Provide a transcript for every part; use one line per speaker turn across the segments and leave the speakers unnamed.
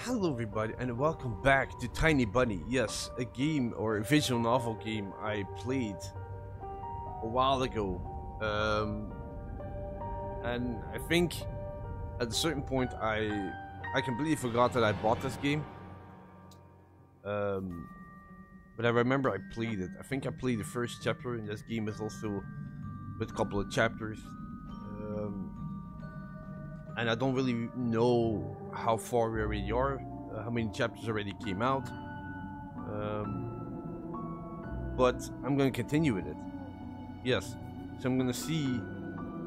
Hello everybody and welcome back to Tiny Bunny. Yes, a game or a visual novel game I played a while ago. And I think at a certain point I completely forgot that I bought this game. Um, but I remember I played it. I think I played the first chapter, and this game is also with a couple of chapters. Um, and I don't really know how far we already are, how many chapters already came out. But I'm gonna continue with it. Yes, so I'm gonna see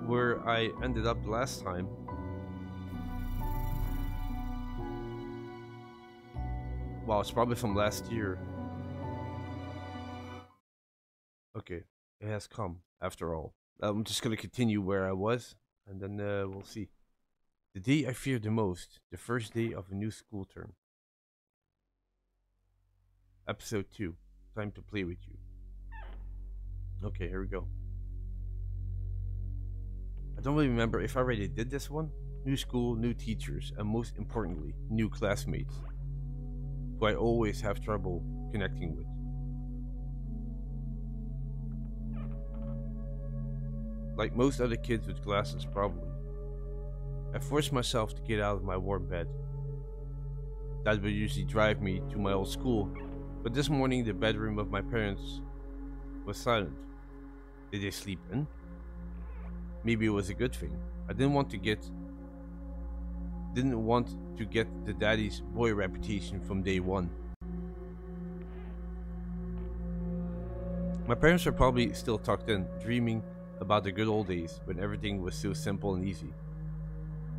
where I ended up last time. Wow, it's probably from last year. Okay, it has come after all. I'm just gonna continue where I was, and then we'll see. The day I feared the most, the first day of a new school term. Episode 2. Time to play with you. Okay, here we go. I don't really remember if I already did this one. New school, new teachers, and most importantly, new classmates, who I always have trouble connecting with. Like most other kids with glasses, probably. I forced myself to get out of my warm bed. That would usually drive me to my old school, but this morning the bedroom of my parents was silent. Did they sleep in? Maybe it was a good thing. I didn't want to get the daddy's boy reputation from day one. My parents were probably still tucked in, dreaming about the good old days when everything was so simple and easy.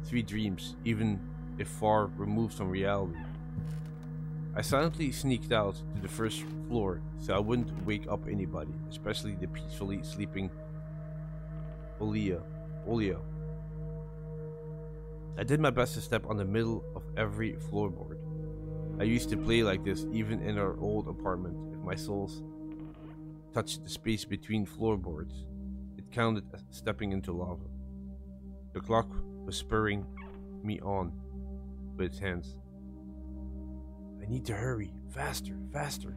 Sweet dreams, even if far removed from reality. I silently sneaked out to the first floor so I wouldn't wake up anybody, especially the peacefully sleeping Olia. I did my best to step on the middle of every floorboard. I used to play like this even in our old apartment. If my soles touched the space between floorboards, it counted as stepping into lava. The clock was spurring me on with its hands. I need to hurry. Faster, faster.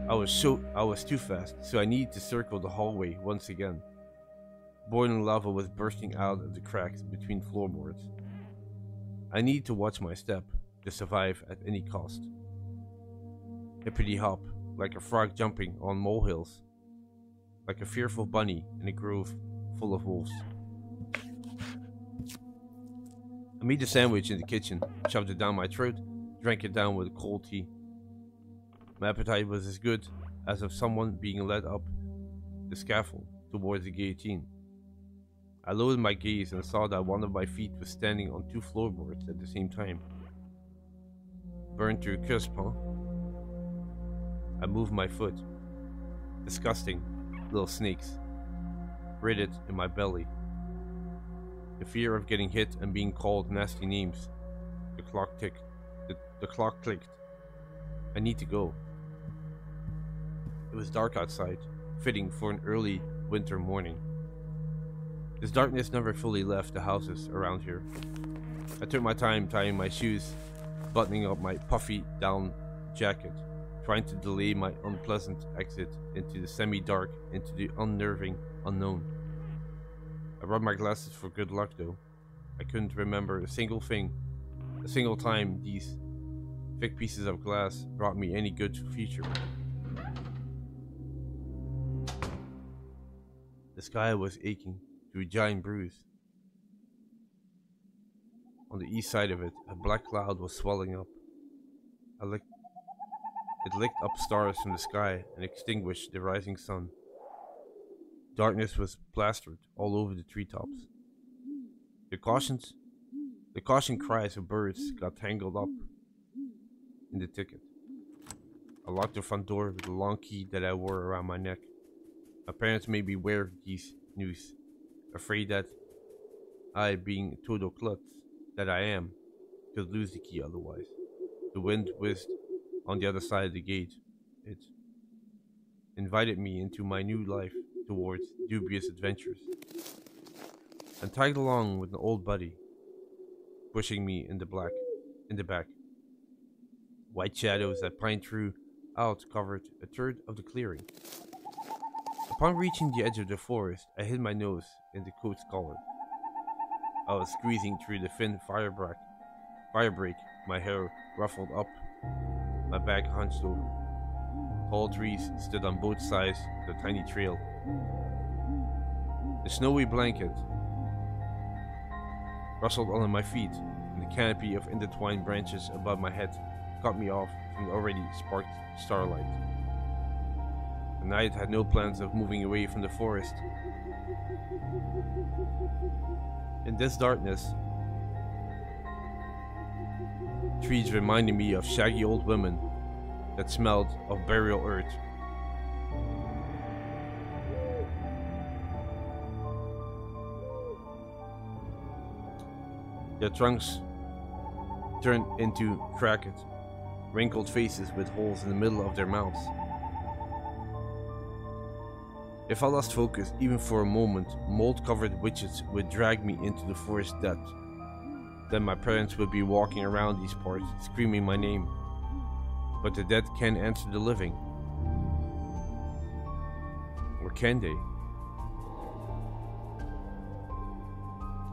I was too fast, so I needed to circle the hallway once again. Boiling lava was bursting out of the cracks between floorboards. I needed to watch my step to survive at any cost. Hippity hop, like a frog jumping on molehills, like a fearful bunny in a grove full of wolves. I made a sandwich in the kitchen, shoved it down my throat, drank it down with cold tea. My appetite was as good as of someone being led up the scaffold towards the guillotine. I lowered my gaze and saw that one of my feet was standing on two floorboards at the same time. Burned to a crisp, huh? I moved my foot. Disgusting little snakes writhed in my belly. The fear of getting hit and being called nasty names. The clock ticked. The clock clicked. I need to go. It was dark outside, fitting for an early winter morning. This darkness never fully left the houses around here. I took my time tying my shoes, buttoning up my puffy down jacket, trying to delay my unpleasant exit into the semi-dark, into the unnerving unknown. I rubbed my glasses for good luck though. I couldn't remember a single time these thick pieces of glass brought me any good future. The sky was aching through a giant bruise. On the east side of it, a black cloud was swelling up. It licked up stars from the sky and extinguished the rising sun. Darkness was plastered all over the treetops. The caution cries of birds got tangled up in the thicket. I locked the front door with the long key that I wore around my neck. My parents made me wear these news, afraid that I, being a total klutz that I am, could lose the key otherwise. The wind whizzed on the other side of the gate. It invited me into my new life towards dubious adventures, and tagged along with an old buddy, pushing me in the black. in the back. White shadows that pined through out covered a third of the clearing. Upon reaching the edge of the forest, I hid my nose in the coat's collar. I was squeezing through the thin firebreak, my hair ruffled up, my back hunched over. Tall trees stood on both sides of the tiny trail. The snowy blanket rustled under my feet, and the canopy of intertwined branches above my head cut me off from the already sparked starlight. The night had no plans of moving away from the forest. In this darkness, trees reminded me of shaggy old women that smelled of burial earth. Their trunks turned into cracked, wrinkled faces with holes in the middle of their mouths. If I lost focus even for a moment, mold-covered witches would drag me into the forest depths. Then my parents would be walking around these parts, screaming my name. But the dead can't answer the living. Or can they?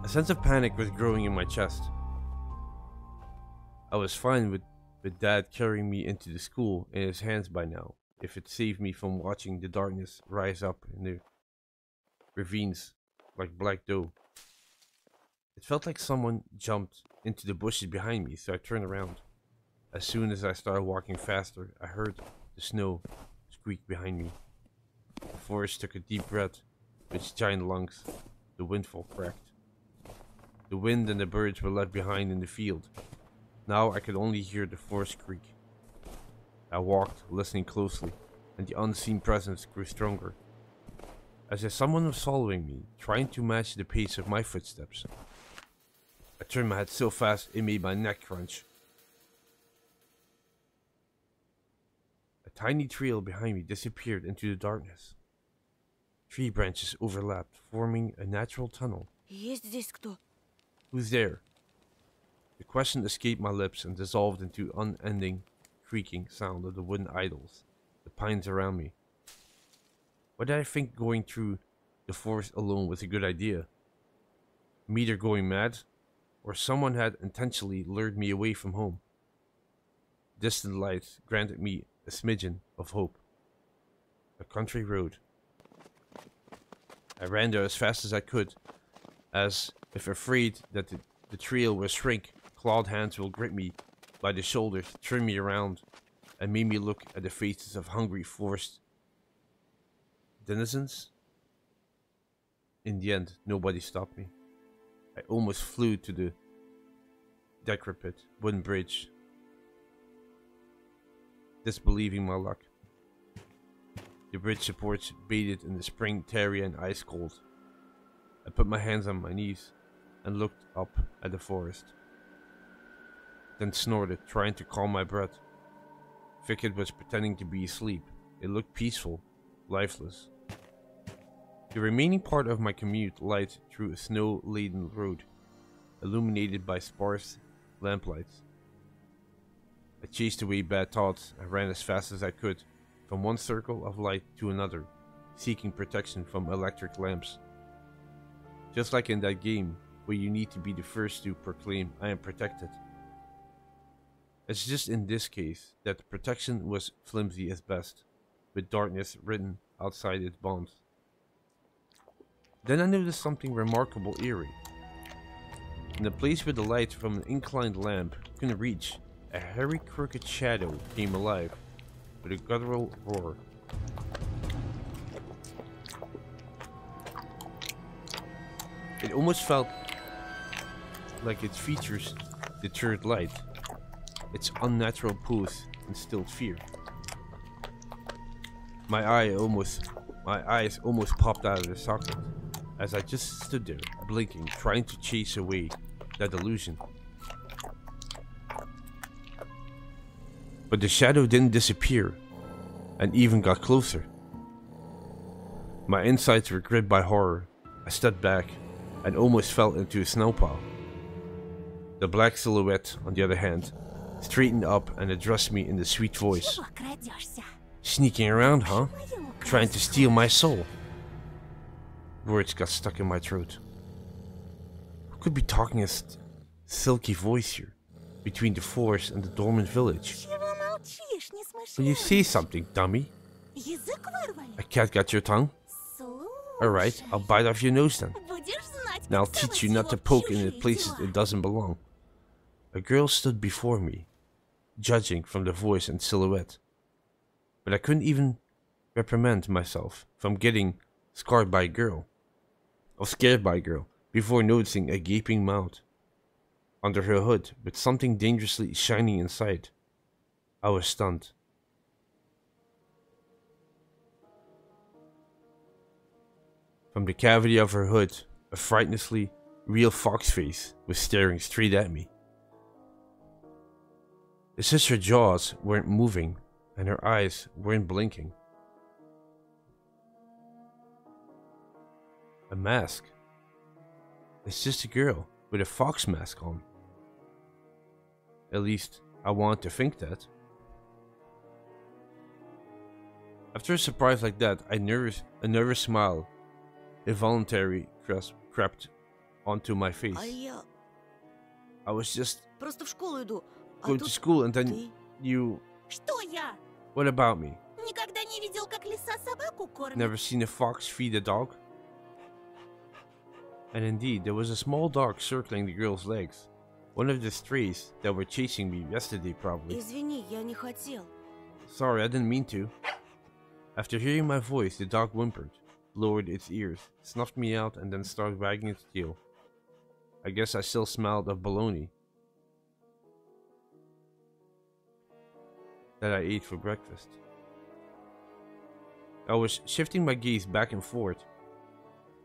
A sense of panic was growing in my chest. I was fine with Dad carrying me into the school in his hands by now, if it saved me from watching the darkness rise up in the ravines like black dough. It felt like someone jumped into the bushes behind me, so I turned around. As soon as I started walking faster, I heard the snow squeak behind me. The forest took a deep breath with its giant lungs. The windfall cracked. The wind and the birds were left behind in the field. Now I could only hear the forest creak. I walked, listening closely, and the unseen presence grew stronger. As if someone was following me, trying to match the pace of my footsteps. I turned my head so fast it made my neck crunch. A tiny trail behind me disappeared into the darkness. Tree branches overlapped, forming a natural tunnel. Who's there? The question escaped my lips and dissolved into unending creaking sound of the wooden idols, the pines around me. Why did I think going through the forest alone was a good idea? Me either going mad, or someone had intentionally lured me away from home. Distant lights granted me a smidgen of hope. A country road. I ran there as fast as I could, as if afraid that the trail will shrink. Clawed hands will grip me by the shoulders, turn me around, and make me look at the faces of hungry forest denizens. In the end, nobody stopped me. I almost flew to the decrepit wooden bridge, disbelieving my luck. The bridge supports bathed in the spring tarry and ice cold. I put my hands on my knees and looked up at the forest. Then snorted, trying to calm my breath. Thicket was pretending to be asleep. It looked peaceful, lifeless. The remaining part of my commute light through a snow-laden road, illuminated by sparse lamplights. I chased away bad thoughts and ran as fast as I could, from one circle of light to another, seeking protection from electric lamps. Just like in that game, where you need to be the first to proclaim, "I am protected." It's just in this case that the protection was flimsy as best, with darkness written outside its bonds. Then I noticed something remarkable eerie. In the place where the light from an inclined lamp couldn't reach, a hairy crooked shadow came alive, with a guttural roar. It almost felt like its features deterred light. Its unnatural pose instilled fear. My eyes almost popped out of their socket as I just stood there, blinking, trying to chase away that illusion. But the shadow didn't disappear, and even got closer. My insides were gripped by horror. I stepped back and almost fell into a snow pile. The black silhouette, on the other hand, straightened up and addressed me in the sweet voice. Sneaking around, huh? Trying to steal my soul. Words got stuck in my throat. Who could be talking a silky voice here, between the forest and the dormant village? Will you say something, dummy? A cat got your tongue? Alright, I'll bite off your nose then. Now I'll teach you not to poke in the places it doesn't belong. A girl stood before me, judging from the voice and silhouette. But I couldn't even reprimand myself from getting scared by a girl, before noticing a gaping mouth under her hood with something dangerously shining inside. I was stunned. From the cavity of her hood, a frighteningsly real fox face was staring straight at me. It's just her jaws weren't moving and her eyes weren't blinking. A mask. It's just a girl with a fox mask on. At least I want to think that. After a surprise like that, a nervous smile involuntarily crept onto my face. I was just going to school and then you... What about me? Never seen a fox feed a dog? And indeed, there was a small dog circling the girl's legs. One of the strays that were chasing me yesterday, probably. Sorry, I didn't mean to. After hearing my voice, the dog whimpered, lowered its ears, snuffed me out, and then started wagging its tail. I guess I still smelled of bologna that I ate for breakfast. I was shifting my gaze back and forth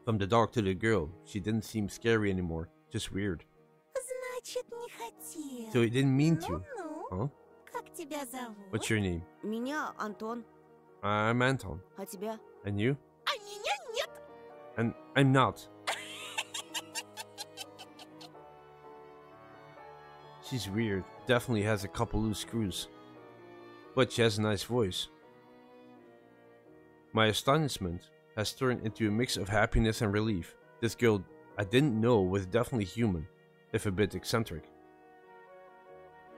from the dog to the girl. She didn't seem scary anymore, just weird. So he didn't mean to, huh? What's your name?
Меня Антон.
I'm Anton.
А тебя?
And you?
А меня нет.
And I'm not. She's weird. Definitely has a couple loose screws. But she has a nice voice. My astonishment has turned into a mix of happiness and relief. This girl I didn't know was definitely human, if a bit eccentric.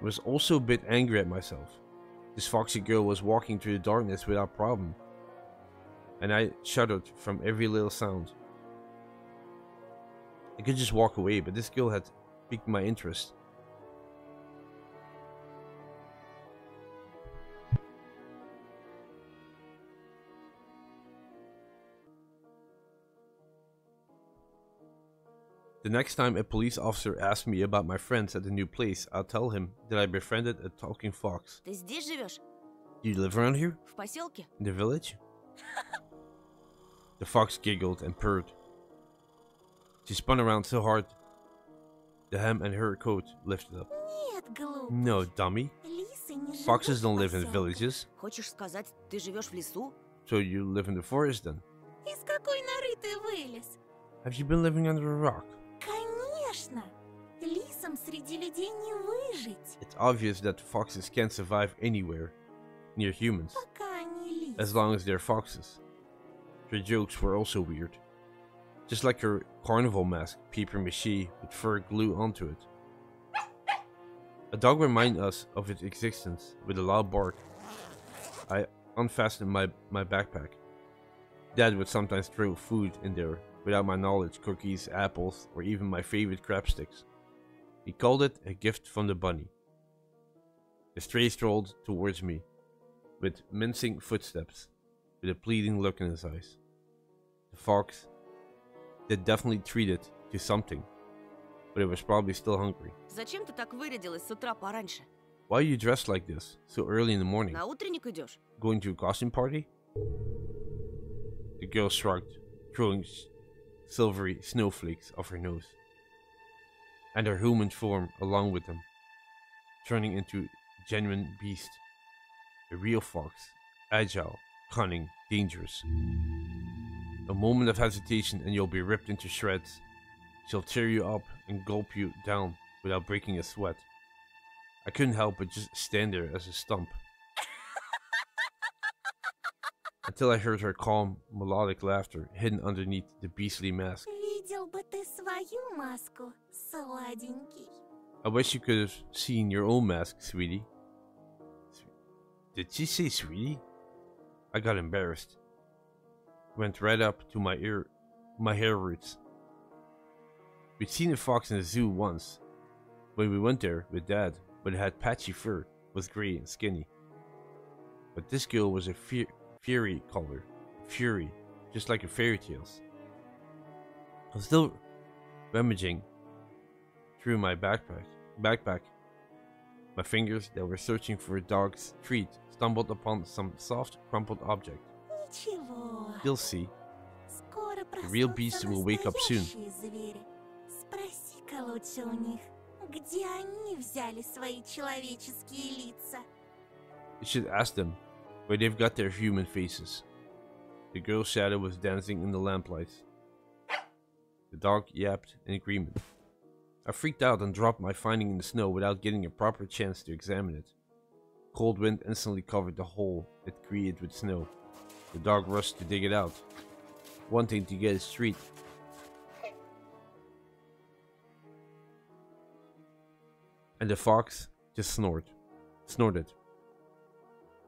I was also a bit angry at myself. This foxy girl was walking through the darkness without problem, and I shuddered from every little sound. I could just walk away, but this girl had piqued my interest. The next time a police officer asks me about my friends at the new place, I'll tell him that I befriended a talking fox.
Ты здесь живешь?
Do you live around here?
В поселке?
In the village? The fox giggled and purred. She spun around so hard, the hem and her coat lifted up. No, dummy. Foxes don't live in villages.
Хочешь сказать, ты живешь в лесу?
So you live in the forest then?
Из какой норы ты вылез?
Have you been living under a rock?
Конечно. Лисам среди людей не выжить.
It's obvious that foxes can't survive anywhere near humans,
Пока они
as
лис.
long as they're foxes. Her jokes were also weird. Just like her carnival mask, papier-mâché with fur glued onto it. A dog reminded us of its existence with a loud bark. I unfastened my backpack. Dad would sometimes throw food in there without my knowledge, cookies, apples, or even my favorite crab sticks. He called it a gift from the bunny. The stray strolled towards me with mincing footsteps, with a pleading look in his eyes. The fox did definitely treat it to something, but it was probably still hungry.
Зачем ты так вырядилась с утра пораньше?
Why are you dressed like this, so early in the morning?
На утренник идешь?
Going to a costume party? The girl shrugged, throwing silvery snowflakes off her nose, and her human form along with them, turning into a genuine beast. A real fox, agile, cunning, dangerous. A moment of hesitation and you'll be ripped into shreds. She'll tear you up and gulp you down without breaking a sweat. I couldn't help but just stand there as a stump. Until I heard her calm, melodic laughter hidden underneath the beastly mask.
Видел бы ты свою маску, сладенький.
I wish you could have seen your own mask, sweetie. Did she say sweetie? I got embarrassed. Went right up to my hair roots. We'd seen a fox in the zoo once, when we went there with Dad, but it had patchy fur, was grey and skinny. But this girl was a fury color, fury, just like in fairy tales. I was still rummaging through my backpack. My fingers that were searching for a dog's treat stumbled upon some soft, crumpled object.
Ничего.
You'll see.
Скоро
real beasts will wake up soon.
настоящие звери. Спроси-ка лучше у них, где они взяли свои человеческие лица.
You should ask them where they've got their human faces. The girl's shadow was dancing in the lamplight. The dog yapped in agreement. I freaked out and dropped my finding in the snow without getting a proper chance to examine it. Cold wind instantly covered the hole it created with snow. The dog rushed to dig it out, wanting to get its treat. And the fox just snorted.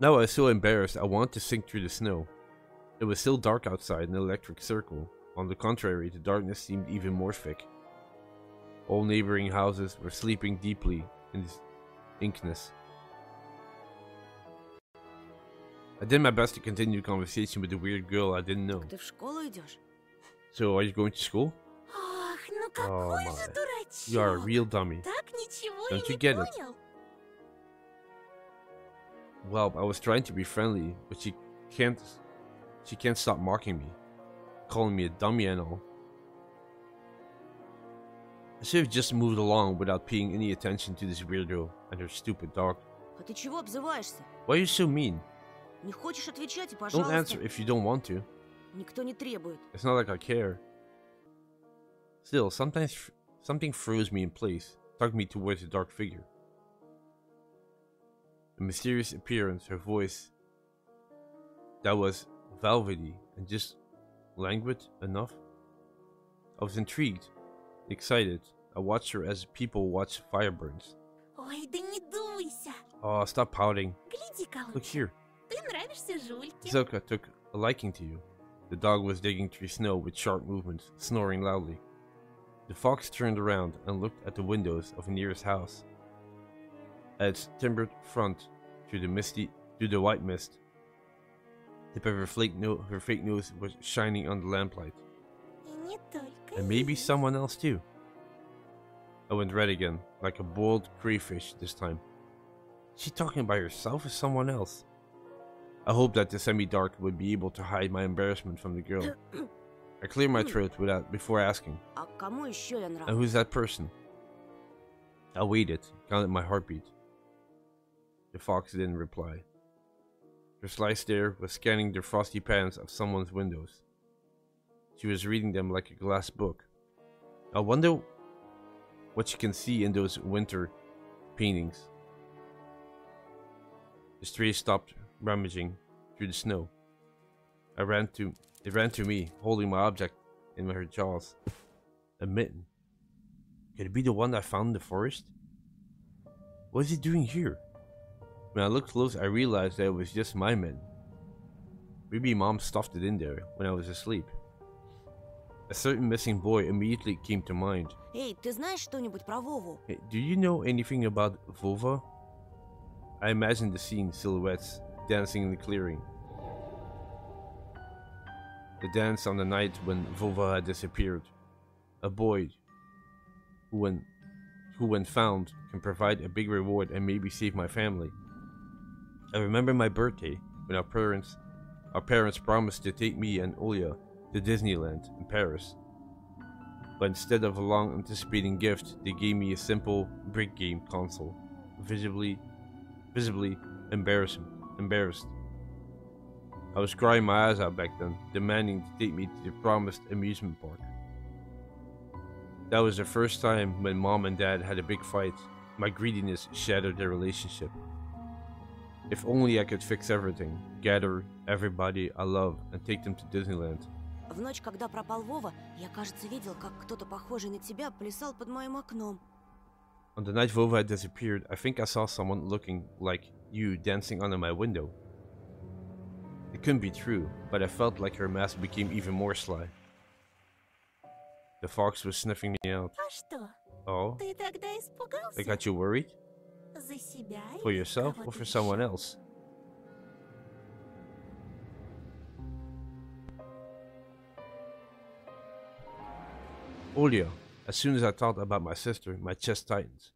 Now I was so embarrassed I wanted to sink through the snow. It was still dark outside in an electric circle. On the contrary, the darkness seemed even more thick. All neighboring houses were sleeping deeply in this inkness. I did my best to continue the conversation with the weird girl I didn't know.
Ты в школу идешь?
So, are you going to school?
Ах, ну
Oh
какой
my.
же дурачок.
You are a real dummy.
Так ничего
Don't
и
you
не
get it?
понял.
Well, I was trying to be friendly, but she can't stop mocking me, calling me a dummy and all. I should have just moved along without paying any attention to this weirdo and her stupid dog.
А ты чего обзываешься?
Why are you so mean?
Не хочешь отвечать и
Don't
пожалуйста.
answer if you don't want to.
Никто не требует.
It's not like I care. Still, sometimes something throws me in place, tugged me towards the dark figure. A mysterious appearance, her voice that was velvety and just languid enough. I was intrigued, excited. I watched her as people watch fire burns.
Ой, да не дуйся.
Oh, stop pouting.
Гляди-ка
Look
лучше.
here.
Ты нравишься Жульке.
Zoka took a liking to you. The dog was digging through snow with sharp movements, snoring loudly. The fox turned around and looked at the windows of the nearest house. At its timbered front, through the white mist, the tip of her fake nose was shining on the lamplight.
И не только
And maybe
ей.
someone else too. I went red again, like a boiled crayfish this time. Is she talking about herself or someone else? I hoped that the semi-dark would be able to hide my embarrassment from the girl. I cleared my throat before asking,
А кому еще я
and
нравлюсь?
who's that person? I waited, counted my heartbeat. The fox didn't reply. Her sly stare was scanning the frosty panes of someone's windows. She was reading them like a glass book. I wonder what she can see in those winter paintings. The stray stopped rummaging through the snow. It ran to me, holding my object in her jaws. A mitten. Could it be the one I found in the forest? What is it doing here? When I looked close, I realized that it was just my mitten. Maybe Mom stuffed it in there when I was asleep. A certain missing boy immediately came to mind.
Эй, ты знаешь что-нибудь про Вову?
Hey, do you know anything about Vova? I imagined the scene silhouettes dancing in the clearing. The dance on the night when Vova had disappeared. A boy who when found can provide a big reward and maybe save my family. I remember my birthday when our parents promised to take me and Olya to Disneyland in Paris. But instead of a long anticipating gift, they gave me a simple brick game console. Visibly embarrassed. I was crying my eyes out back then, demanding to take me to the promised amusement park. That was the first time when mom and dad had a big fight. My greediness shattered their relationship. If only I could fix everything, gather everybody I love and take them to Disneyland.
В ночь, когда пропал Вова, я, кажется, видел, как кто-то похожий на тебя плясал под моим окном.
On the night Vova had disappeared, I think I saw someone looking like you dancing under my window. It couldn't be true, but I felt like her mask became even more sly. The fox was sniffing me out.
А что,
Oh,
ты тогда
I
испугался?
got you worried?
За себя
For
или
yourself or
кого-то
for someone
ещё?
else? Olio, as soon as I thought about my sister, my chest tightened.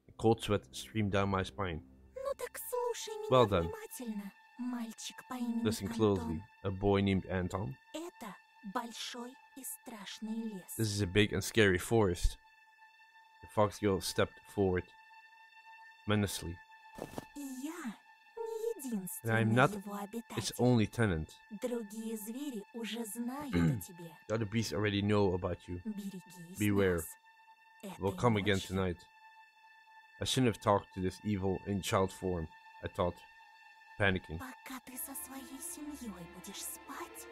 A cold sweat streamed down my spine.
Ну так слушай меня
Well done.
внимательно, мальчик по имени
Listen
Антон.
closely. A boy named Anton.
Это большой и страшный лес.
This is a big and scary forest. The fox girl stepped forward menacingly.
И я не
And
единственный
I'm not
его
its
обитатель.
only tenant.
Другие звери уже знают о тебе.
The other beasts already know about you.
Берегись
Beware.
нас.
We'll
Этой
come again
ночью.
tonight. I shouldn't have talked to this evil in child form, I thought, panicking.
Пока ты со своей семьей будешь спать,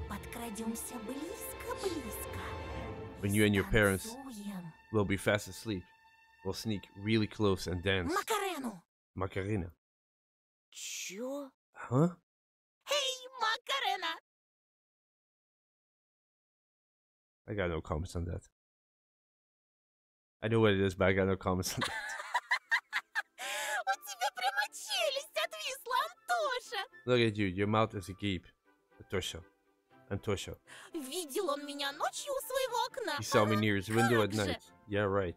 подкрадемся близко-близко.
When you and your parents
Станцуем.
will be fast asleep, we'll sneak really close and dance.
Макарену!
Macarena.
Чё?
Huh?
Эй, Макарена!
I got no comments on that. I know what it is, but I got no comments on that.
У тебя прямо челюсть отвисла, Антоша!
Look at you, your mouth is agape. Antosha. Antosha.
Видел он меня ночью у своего окна.
He saw me
Ага,
near his window at
как же.
night. Yeah, right.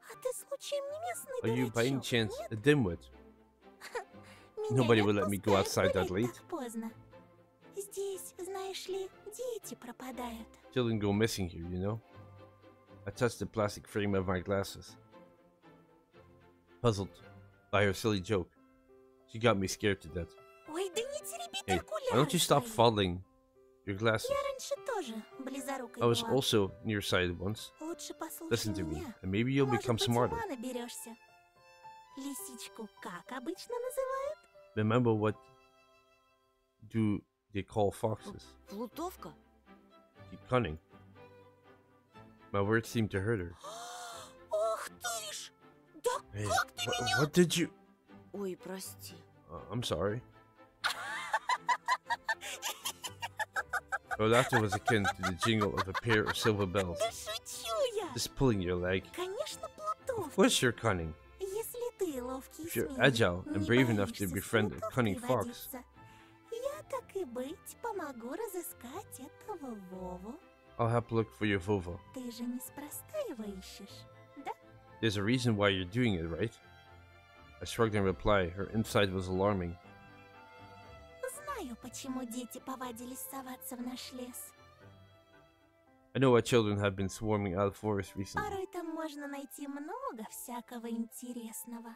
А ты случаем не местный
Are you by any
дурачок,
chance
нет?
a dimwit?
Меня
Nobody
не
will let me go
отпускают
outside that
гулять
late.
так поздно. Здесь, знаешь ли, дети пропадают.
Children go missing here, you know? I touched the plastic frame of my glasses. Puzzled by her silly joke. She got me scared to death.
Ой, да не тереби
Hey,
ты окуляры
why don't you stop
свои.
fondling your glasses?
Я раньше тоже близорукой
I was
была.
also nearsighted once.
Лучше послушай
Listen to me,
меня.
and maybe you'll
Может
become
быть,
smarter.
ума наберешься. Лисичку как обычно называют?
Remember what do they call foxes?
Плутовка?
Keep cunning. My words seemed to hurt her.
Ох ты ж! Да
Hey,
как ты меня...
what did you?
Ой, прости.
I'm sorry. Her laughter was akin to the jingle of a pair of silver bells.
Да шучу я!
Just pulling your leg.
Конечно,
Of
плутовка.
course you're cunning.
Если ты ловкий и
If you're
смелый,
agile and
не
brave enough to
боишься с
befriend a
плутовкой
cunning fox,
водиться, я так и быть помогу разыскать этого Вову.
I'll help look for your vulva.
Ты же неспроста его ищешь, да?
There's a reason why you're doing it, right? I shrugged in reply. Her insight was alarming.
Знаю, почему дети повадились соваться в наш лес.
I know why children have been swarming out of forest recently.
Порой там можно найти много всякого интересного.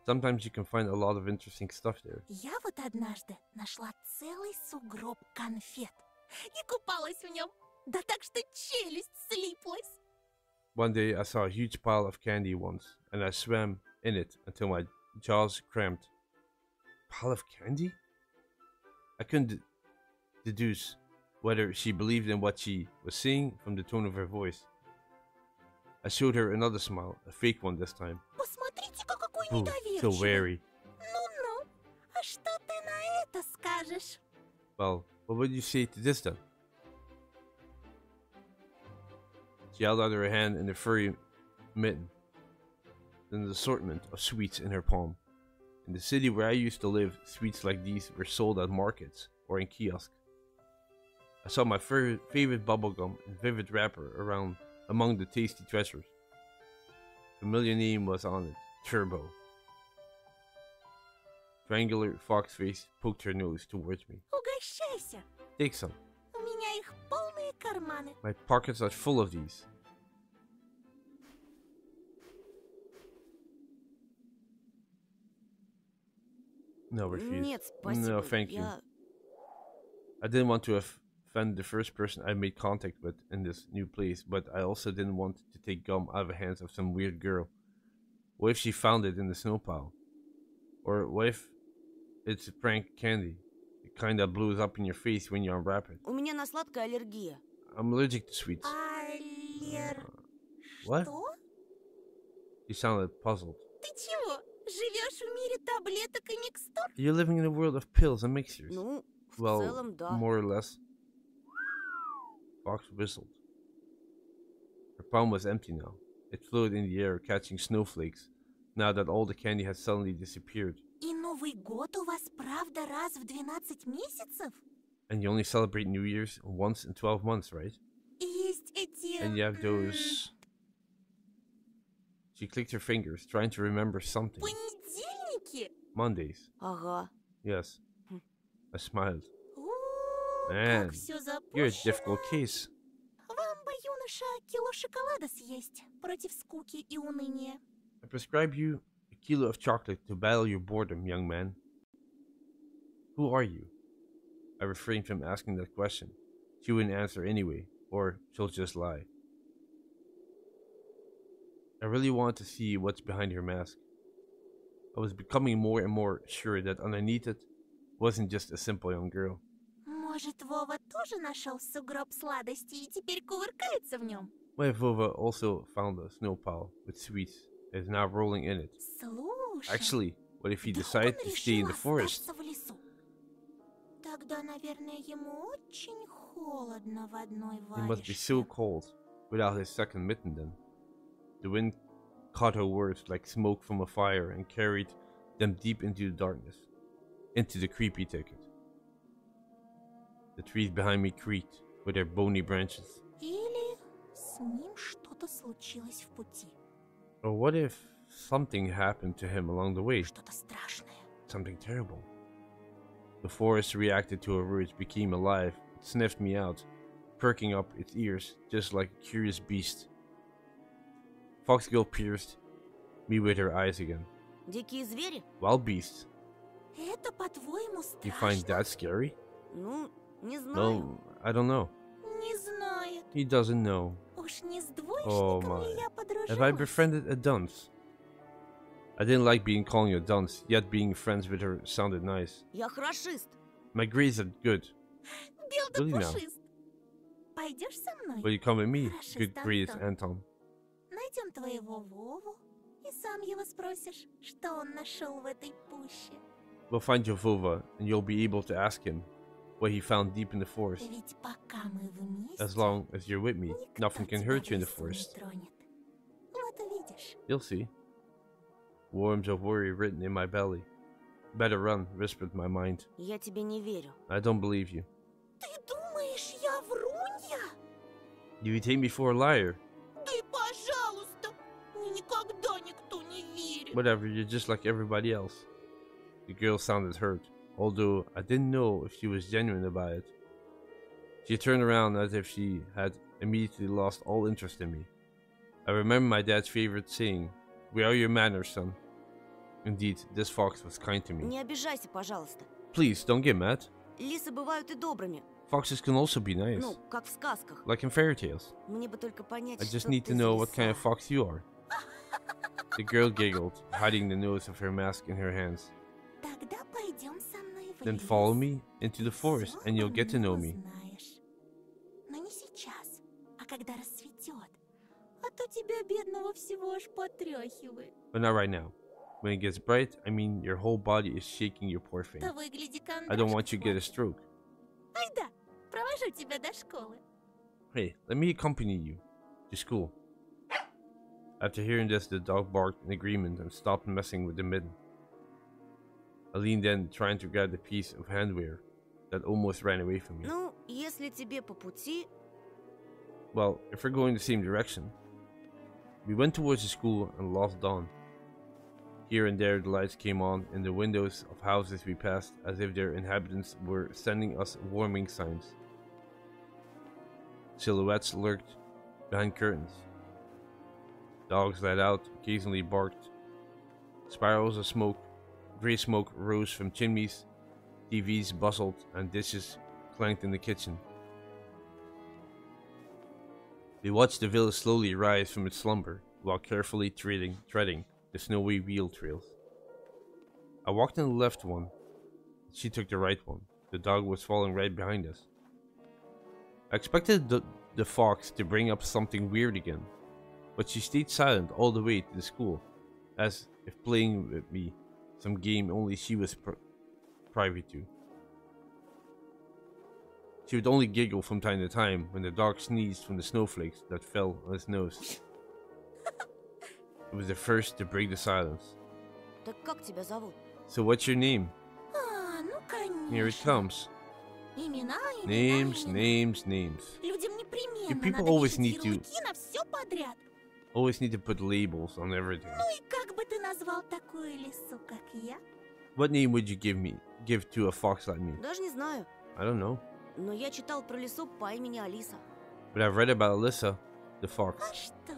Sometimes you can find a lot of interesting stuff there.
Я вот однажды нашла целый сугроб конфет и купалась в нем. Да так что челюсть слиплась.
One day I saw a huge pile of candy once, and I swam in it until my jaws cramped. Pile of candy? I couldn't deduce whether she believed in what she was seeing from the tone of her voice. I showed her another smile, a fake one this time.
Посмотрите-ка, какой
Ooh, so
недоверчивый.
wary.
Ну-ну, а что ты на это скажешь?
Well, what would you say to this then? She held out her hand in a furry mitten, then an assortment of sweets in her palm. In the city where I used to live, sweets like these were sold at markets or in kiosks. I saw my favorite bubblegum in vivid wrapper around among the tasty treasures. Familiar name was on it, Turbo. Triangular fox face poked her nose towards me.
Угощайся.
Take some.
У меня их полные карманы.
My pockets are full of these. No, refuse.
Нет, спасибо.
No, thank you.
Я...
I didn't want to Sven the first person I made contact with in this new place, but I also didn't want to take gum out of the hands of some weird girl. What if she found it in the snow pile? Or what if it's a prank candy? The kind that blows up in your face when you unwrap it.
У меня на сладкое аллергия.
I'm allergic to sweets. What?
Что?
She sounded puzzled.
Ты чего? Живешь в мире таблеток и микстур?
You're living in a world of pills and mixtures.
Ну, в
Well,
целом, да.
more or less. Fox whistled. Her palm was empty now. It floated in the air, catching snowflakes, now that all the candy had suddenly disappeared.
И Новый год у вас правда раз в 12 месяцев?
And you only celebrate New Year's once in 12 months, right?
И есть эти...
And you have those... She clicked her fingers, trying to remember something.
Понедельники?
Mondays.
Ага.
Yes.
Hmm.
I smiled.
О,
Man,
как все
you're a
запущено.
difficult case.
Вам бы, юноша, кило шоколада съесть против скуки и уныния.
I prescribe you a kilo of chocolate to battle your boredom, young man. Who are you? I refrained from asking that question. She wouldn't answer anyway, or she'll just lie. I really wanted to see what's behind her mask. I was becoming more and more sure that underneath it wasn't just a simple young girl.
Может, Вова тоже нашел сугроб сладостей и теперь кувыркается в нем?
My Vova also found a snow pile with sweets and is now rolling in it.
Слушай,
Actually, what if he
да
decided
он
to stay in
решил
the forest?
остаться в лесу. Тогда, наверное, ему очень холодно в одной
It must be so
варежке.
cold without his second mitten then. The wind caught her words like smoke from a fire and carried them deep into the darkness, into the creepy thicket. The trees behind me creaked with their bony branches.
Или с ним что-то случилось в пути.
Or what if something happened to him along the way?
Что-то страшное.
Something terrible. The forest reacted to her words, became alive, it sniffed me out, perking up its ears just like a curious beast. Foxgirl pierced me with her eyes again.
Дикие звери?
Wild beasts.
Это, по-твоему,
You find
страшно?
that scary?
Ну, не знаю.
No, I don't know.
Не знает.
He doesn't know.
Уж не с
Oh
двоечником
my.
ли я
Have I
подружилась?
befriended a dunce? I didn't like being calling you a dunce, yet being friends with her sounded nice.
Я хорошист.
My grades are good.
Бел да
Really now?
пушист. Пойдешь со мной?
Will you come with me?
Хорошист
Good grades,
Антон.
Anton.
Найдем твоего Вову и сам его спросишь, что он нашел в этой пуще.
We'll find your Vova, and you'll be able to ask him what he found deep in the forest.
Ведь пока мы вместе,
As long as you're with me,
никто
nothing can
тебя
hurt you in the
в лесу не
forest.
тронет. Вот увидишь.
You'll see. Worms of worry written in my belly. Better run, whispered my mind.
Я тебе не верю.
I don't believe you.
Ты думаешь, я врунья?
Do you take me for a liar?
Да и пожалуйста, мне никогда никто не верит.
Whatever, you're just like everybody else. The girl sounded hurt, although I didn't know if she was genuine about it. She turned around as if she had immediately lost all interest in me. I remember my dad's favorite saying, "Where are your manners, son?" Indeed, this fox was kind to me.
Не обижайся, пожалуйста.
Please, don't get mad.
Лисы бывают и добрыми.
Foxes can also be nice,
Ну, как в сказках.
like in fairy tales.
Мне бы только понять,
I just
что
need
ты
to
за
know what kind of
лиса.
fox you are. The girl giggled, hiding the nose of her mask in her hands.
Тогда пойдем со мной в
Then
лес.
follow me into the forest,
Всё
and you'll get to know
обо
me.
мне узнаешь. Но не сейчас, а когда рассветет. А то тебя, бедного, всего аж потряхивает.
But not right now. When it gets bright, I mean your whole body is shaking, you poor thing.
Да выгляди,
I don't want you to get a stroke.
Айда, провожу тебя до школы.
Hey, let me accompany you to school. After hearing this, the dog barked in agreement and stopped messing with the mitten. I leaned in, trying to grab the piece of handwear that almost ran away from me.
Ну, если тебе по пути,
Well, if we're going the same direction. We went towards the school and lost dawn. Here and there the lights came on in the windows of houses we passed as if their inhabitants were sending us warming signs. Silhouettes lurked behind curtains. Dogs let out, occasionally barked. Spirals of smoke, grey smoke rose from chimneys. TVs bustled and dishes clanked in the kitchen. We watched the village slowly rise from its slumber while carefully treading the snowy wheel trails. I walked in the left one. She took the right one. The dog was following right behind us. I expected the fox to bring up something weird again, but she stayed silent all the way to the school, as if playing with me some game only she was privy to. She would only giggle from time to time when the dog sneezed from the snowflakes that fell on his nose. It was the first to break the silence.
Так как тебя зовут?
So what's your name?
Ну, конечно.
Here it comes.
Имена,
Names,
имена.
Names.
Людям
You
непременно
people
надо
always
вешать
need to
ярлыки на все подряд.
put labels on everything.
Ну и как бы ты назвал такую лису, как я?
What name would you give to a fox like me?
Даже не знаю.
I don't know.
Но я читал про лису по имени Алиса.
But I've read about Alyssa, the
А
fox.
что?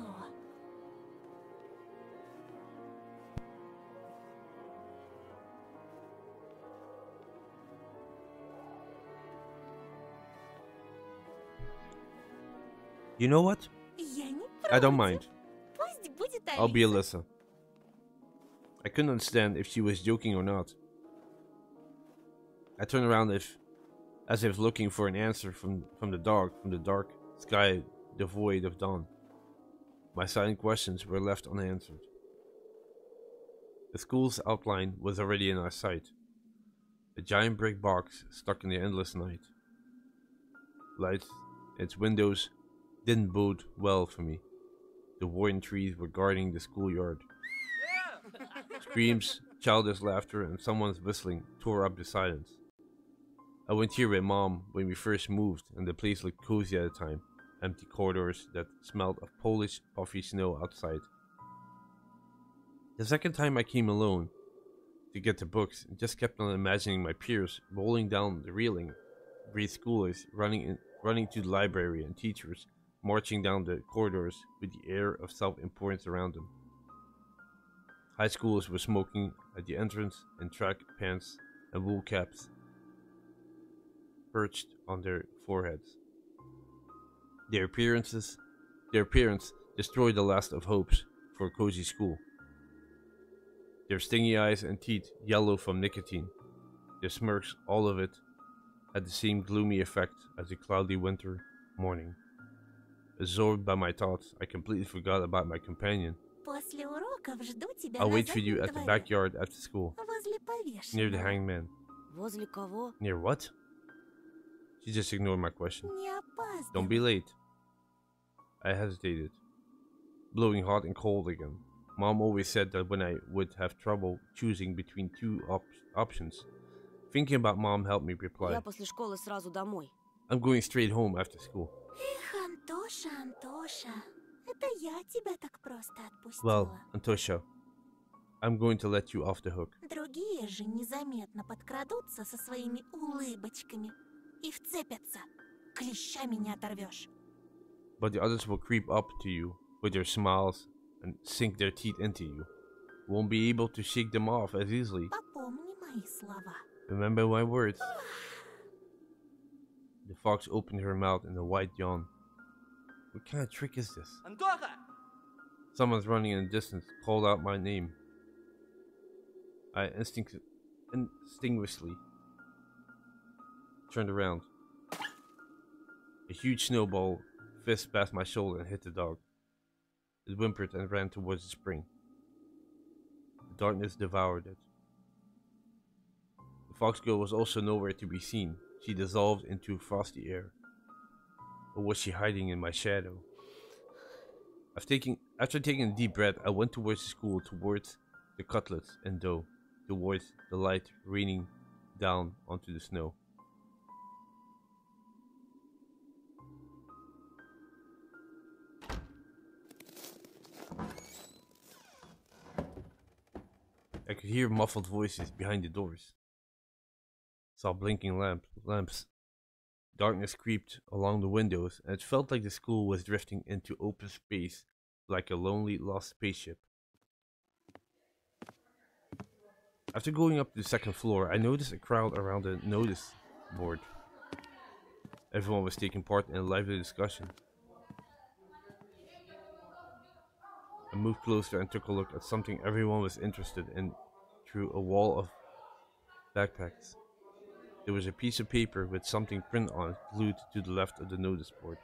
You know what?
Я не
I don't
против.
mind.
Пусть будет
I'll be
Алиса.
Alyssa. I couldn't understand if she was joking or not. I turned around as if looking for an answer from the dark sky devoid of dawn. My silent questions were left unanswered. The school's outline was already in our sight. A giant brick box stuck in the endless night. Lights, its windows didn't bode well for me. The warring trees were guarding the schoolyard. Screams, childish laughter, and someone's whistling tore up the silence. I went here with Mom when we first moved, and the place looked cozy at the time. Empty corridors that smelled of Polish puffy snow outside. The second time I came alone to get the books, I just kept on imagining my peers rolling down the railing, grade schoolers running to the library, and teachers marching down the corridors with the air of self-importance around them. High schoolers were smoking at the entrance in track pants and wool caps perched on their foreheads. Their appearance destroyed the last of hopes for a cozy school. Their stingy eyes and teeth yellow from nicotine. Their smirks, all of it, had the same gloomy effect as a cloudy winter morning. Absorbed by my thoughts, I completely forgot about my companion.
После уроков жду тебя
I'll
на
wait for you
заднем
at the
дворе,
backyard after school,
возле
near the
повешенного.
hangman.
Возле кого?
Near what? She just ignored my question.
Не опаздывай.
Don't be late. I hesitated, blowing hot and cold again. Mom always said that when I would have trouble choosing between two options. Thinking about Mom helped me reply.
Я после школы сразу домой.
I'm going straight home after school.
Эх, Антоша, Антоша, это я тебя так просто отпустила.
Well, Antosha, I'm going to let you off the hook.
Другие же незаметно подкрадутся со своими улыбочками и вцепятся. Клещами не оторвешь.
But the others will creep up to you with their smiles and sink their teeth into you. Won't be able to shake them off as easily.
Попомни мои слова.
Remember my words. The fox opened her mouth in a wide yawn. What kind of trick is this?
Антоха!
Someone's running in the distance called out my name. I instinctively turned around. A huge snowball fist past my shoulder and hit the dog. It whimpered and ran towards the spring. The darkness devoured it. The fox girl was also nowhere to be seen. She dissolved into frosty air. Or was she hiding in my shadow? After taking a deep breath, I went towards the school, towards the cutlets and dough, towards the light raining down onto the snow. I could hear muffled voices behind the doors. Saw blinking lamps. Darkness creeped along the windows, and it felt like the school was drifting into open space like a lonely lost spaceship. After going up to the second floor, I noticed a crowd around the notice board. Everyone was taking part in a lively discussion. moved closer and took a look at something everyone was interested in through a wall of backpacks. There was a piece of paper with something printed on it glued to the left of the notice board.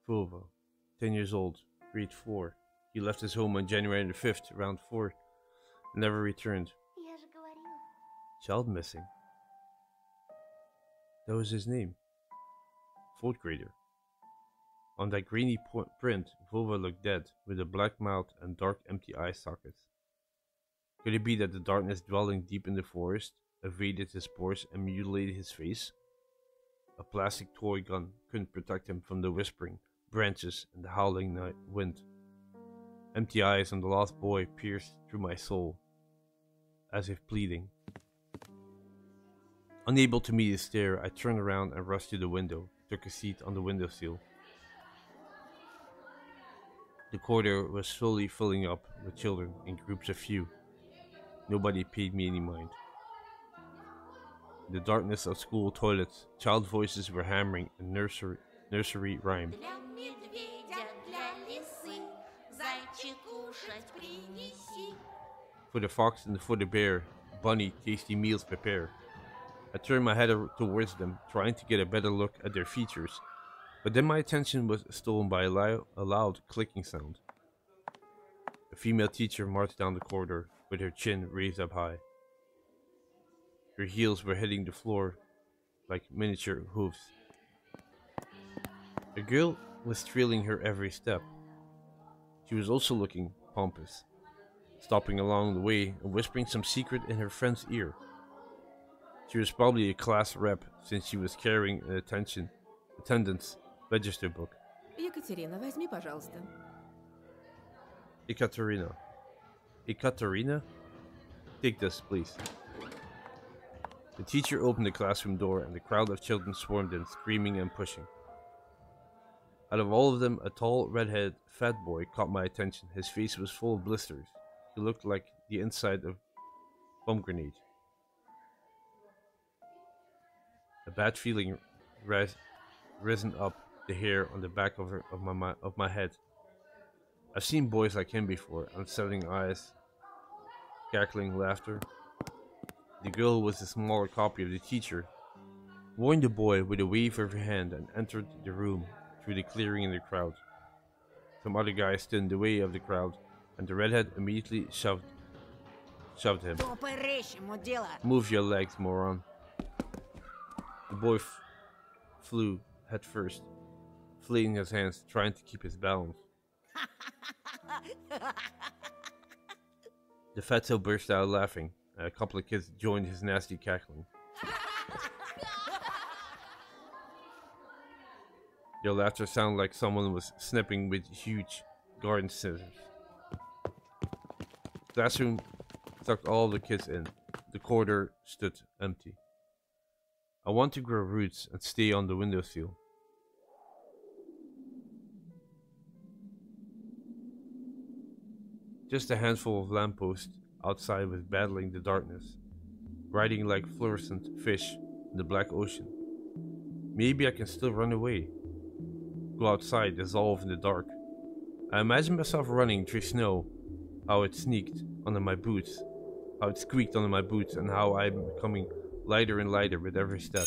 Vova, 10 years old, grade 4. He left his home on January the 5th, around 4, and never returned. Child missing. That was his name. 4th grader. On that grainy print, Vova looked dead, with a black mouth and dark empty eye sockets. Could it be that the darkness dwelling deep in the forest evaded his pores and mutilated his face? A plastic toy gun couldn't protect him from the whispering branches and the howling night wind. Empty eyes on the lost boy pierced through my soul, as if pleading. Unable to meet his stare, I turned around and rushed to the window, took a seat on the windowsill. The corridor was slowly filling up with children in groups of few. Nobody paid me any mind. In the darkness of school toilets, child voices were hammering a nursery rhyme. For the fox and for the bear, bunny tasty meals prepare. I turned my head towards them, trying to get a better look at their features, but then my attention was stolen by a loud clicking sound. A female teacher marched down the corridor with her chin raised up high. Her heels were hitting the floor like miniature hooves. A girl was trailing her every step. She was also looking pompous, stopping along the way and whispering some secret in her friend's ear. She was probably a class rep since she was carrying an attendance register book.
Екатерина, возьми, пожалуйста.
Ekaterina. Ekaterina? Take this, please. The teacher opened the classroom door and the crowd of children swarmed in, screaming and pushing. Out of all of them, a tall, red-headed, fat boy caught my attention. His face was full of blisters. He looked like the inside of a pomegranate. A bad feeling risen up the hair on the back of my head. I've seen boys like him before, unsettling eyes, cackling laughter. The girl was a smaller copy of the teacher, warned the boy with a wave of her hand and entered the room through the clearing in the crowd. Some other guy stood in the way of the crowd, and the redhead immediately shoved him. Move your legs, moron. The boy flew head first, flailing his hands, trying to keep his balance. The fatso burst out laughing, and a couple of kids joined his nasty cackling. Their laughter sounded like someone was snipping with huge garden scissors. The classroom sucked all the kids in. The corridor stood empty. I want to grow roots and stay on the windowsill. Just a handful of lampposts outside was battling the darkness, riding like fluorescent fish in the black ocean. Maybe I can still run away. Go outside, dissolve in the dark. I imagine myself running through snow, how it sneaked under my boots, how it squeaked under my boots, and how I'm becoming lighter and lighter with every step.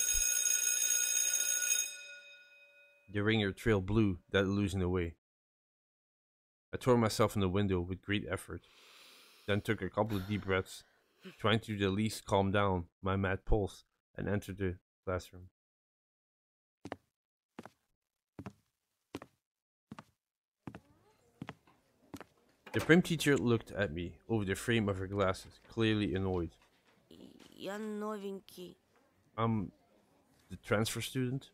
The ringer trailed blue that illusion away. I tore myself from the window with great effort, then took a couple of deep breaths, trying to at least calm down my mad pulse, and entered the classroom. The prim teacher looked at me over the frame of her glasses, clearly annoyed.
Я новенький.
I'm the transfer student.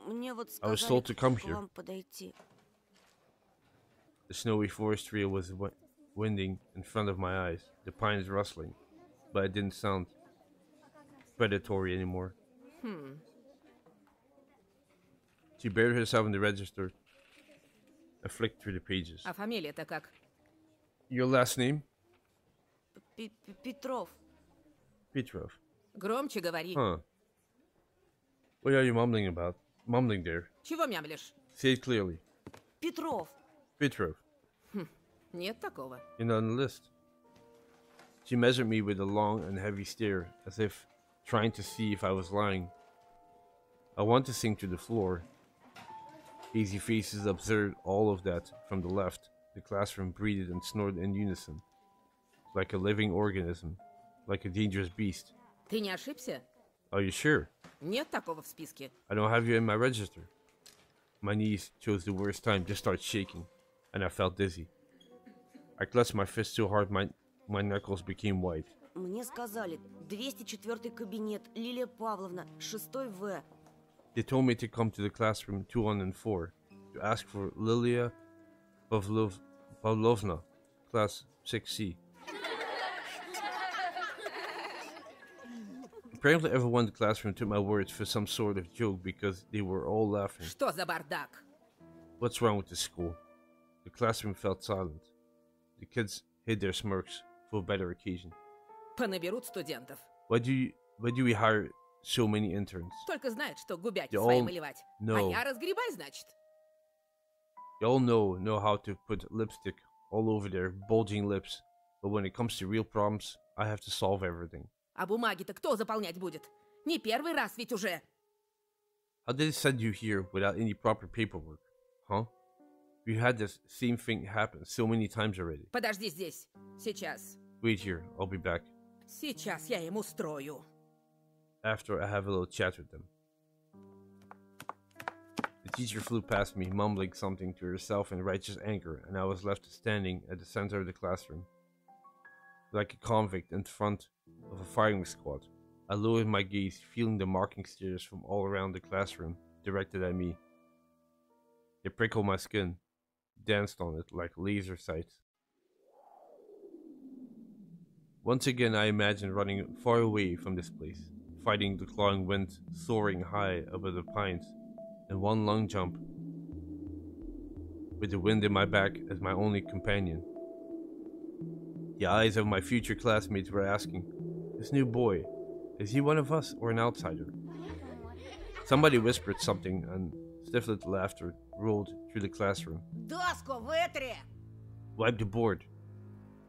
Мне вот
I was
сказали
told to come
к
here.
вам подойти.
The snowy forest trail was winding in front of my eyes, the pines rustling, but it didn't sound predatory anymore. She buried herself in the register and flicked through the pages.
А фамилия-то как?
Your last name?
Петров.
Petrov.
Громче говори.
Huh. What are you mumbling about? Mumbling there.
Чего мямлишь?
Say it clearly.
Петров.
Petrov,
Нет такого.
you're not on the list. She measured me with a long and heavy stare, as if trying to see if I was lying. I want to sink to the floor. Hazy faces observed all of that from the left. The classroom breathed and snored in unison. Like a living organism. Like a dangerous beast.
Ты не ошибся?
Are you sure?
Нет такого в списке.
I don't have you in my register. My knees chose the worst time to start shaking, and I felt dizzy. I clutched my fist so hard my knuckles became white.
Мне сказали, 204 кабинет, Лилия Павловна, 6 В.
They told me to come to the classroom 204 to ask for Lilia Pavlovna, class 6C. Apparently everyone in the classroom took my words for some sort of joke because they were all laughing.
Что за бардак?
What's wrong with this school? The classroom felt silent. The kids hid their smirks for a better occasion.
Понаберут студентов.
Why do we hire so many interns?
Только знают, что губять
They
своим
all
выливать.
know.
А я разгребай, значит.
They all know how to put lipstick all over their bulging lips, but when it comes to real problems, I have to solve everything.
А бумаги-то кто заполнять будет? Не первый раз ведь уже.
How did it send you here without any proper paperwork? Huh? We had this same thing happen so many times already.
Подожди здесь. Сейчас.
Wait here, I'll be back.
Сейчас я им устрою.
After I have a little chat with them. The teacher flew past me, mumbling something to herself in righteous anger, and I was left standing at the center of the classroom. Like a convict in front of a firing squad, I lowered my gaze, feeling the mocking stares from all around the classroom directed at me. They prickled my skin, danced on it like laser sights. Once again, I imagined running far away from this place, fighting the clawing wind, soaring high above the pines, in one long jump, with the wind in my back as my only companion. The eyes of my future classmates were asking, "This new boy, is he one of us or an outsider?" Somebody whispered something, and stifled laughter rolled through the classroom.
Доску вытри!
Wipe the board.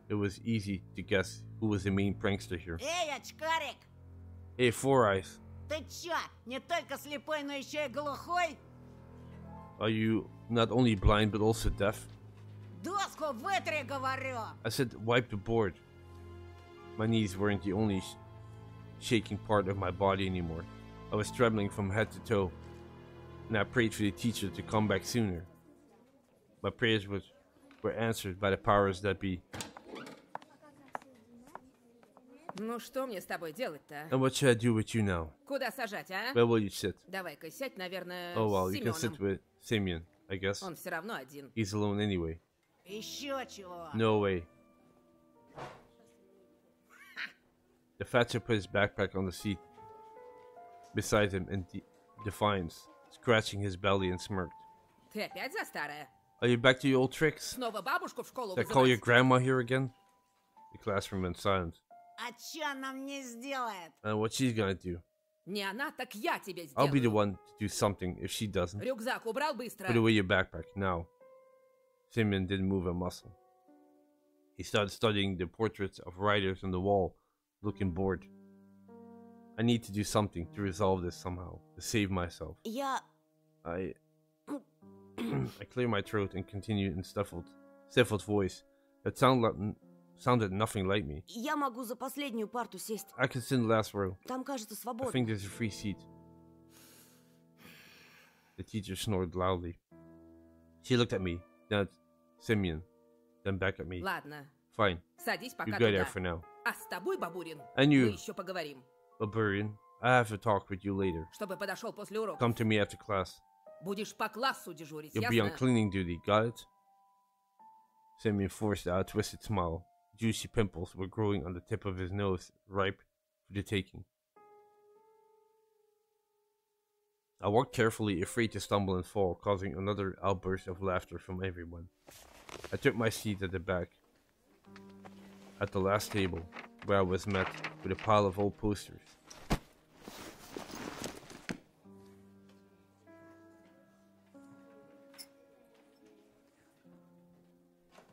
It was easy to guess who was the main prankster here.
Эй, очкарик!
Hey, Four Eyes,
Ты чё, не только слепой, но еще и глухой?
are you not only blind but also deaf?
Доску вытри, говорю!
I said, wipe the board. My knees weren't the only shaking part of my body anymore. I was trembling from head to toe, and I prayed for the teacher to come back sooner. My prayers were answered by the powers that be.
Ну что мне с тобой делать-то?
And what should I do with you now?
Куда сажать, а?
Where will you sit?
Давай-ка сядь, наверное,
Oh well,
с
you can sit
Семеном.
with Simeon, I guess.
Он все равно один.
He's alone anyway.
Еще чего?
No way. The Thatcher put his backpack on the seat beside him in defiance, scratching his belly and smirked.
Ты опять за старое?
Are you back to your old tricks?
Снова бабушку в школу
Did I call your
вызывать?
grandma here again? The classroom went silent.
А чё она мне сделает?
And what she's gonna do?
Не она, так я тебе
I'll be the
сделаю.
one to do something if she doesn't.
Рюкзак убрал быстро.
Put away your backpack, now. Simeon didn't move a muscle. He started studying the portraits of writers on the wall, looking bored. I need to do something to resolve this somehow, to save myself.
Я...
I cleared my throat and continued in stifled voice that sounded nothing like me.
Я могу за последнюю парту сесть.
I can sit in the last row.
Там, кажется,
I
свободно.
think there's a free seat. The teacher snored loudly. She looked at me, then at Simeon, then back at me.
Ладно,
Fine,
садись
you
пока
go there
туда.
for now.
А с тобой, Бабурин,
And
мы
you,
еще поговорим.
Barbarian, I have a talk with you later.
Чтобы подошел после урока.
Come to me after class.
Будешь по классу дежурить,
You'll be on
ясно?
cleaning duty, got it? Simeon forced out a twisted smile. Juicy pimples were growing on the tip of his nose, ripe for the taking. I walked carefully, afraid to stumble and fall, causing another outburst of laughter from everyone. I took my seat at the back, at the last table, where I was met with a pile of old posters.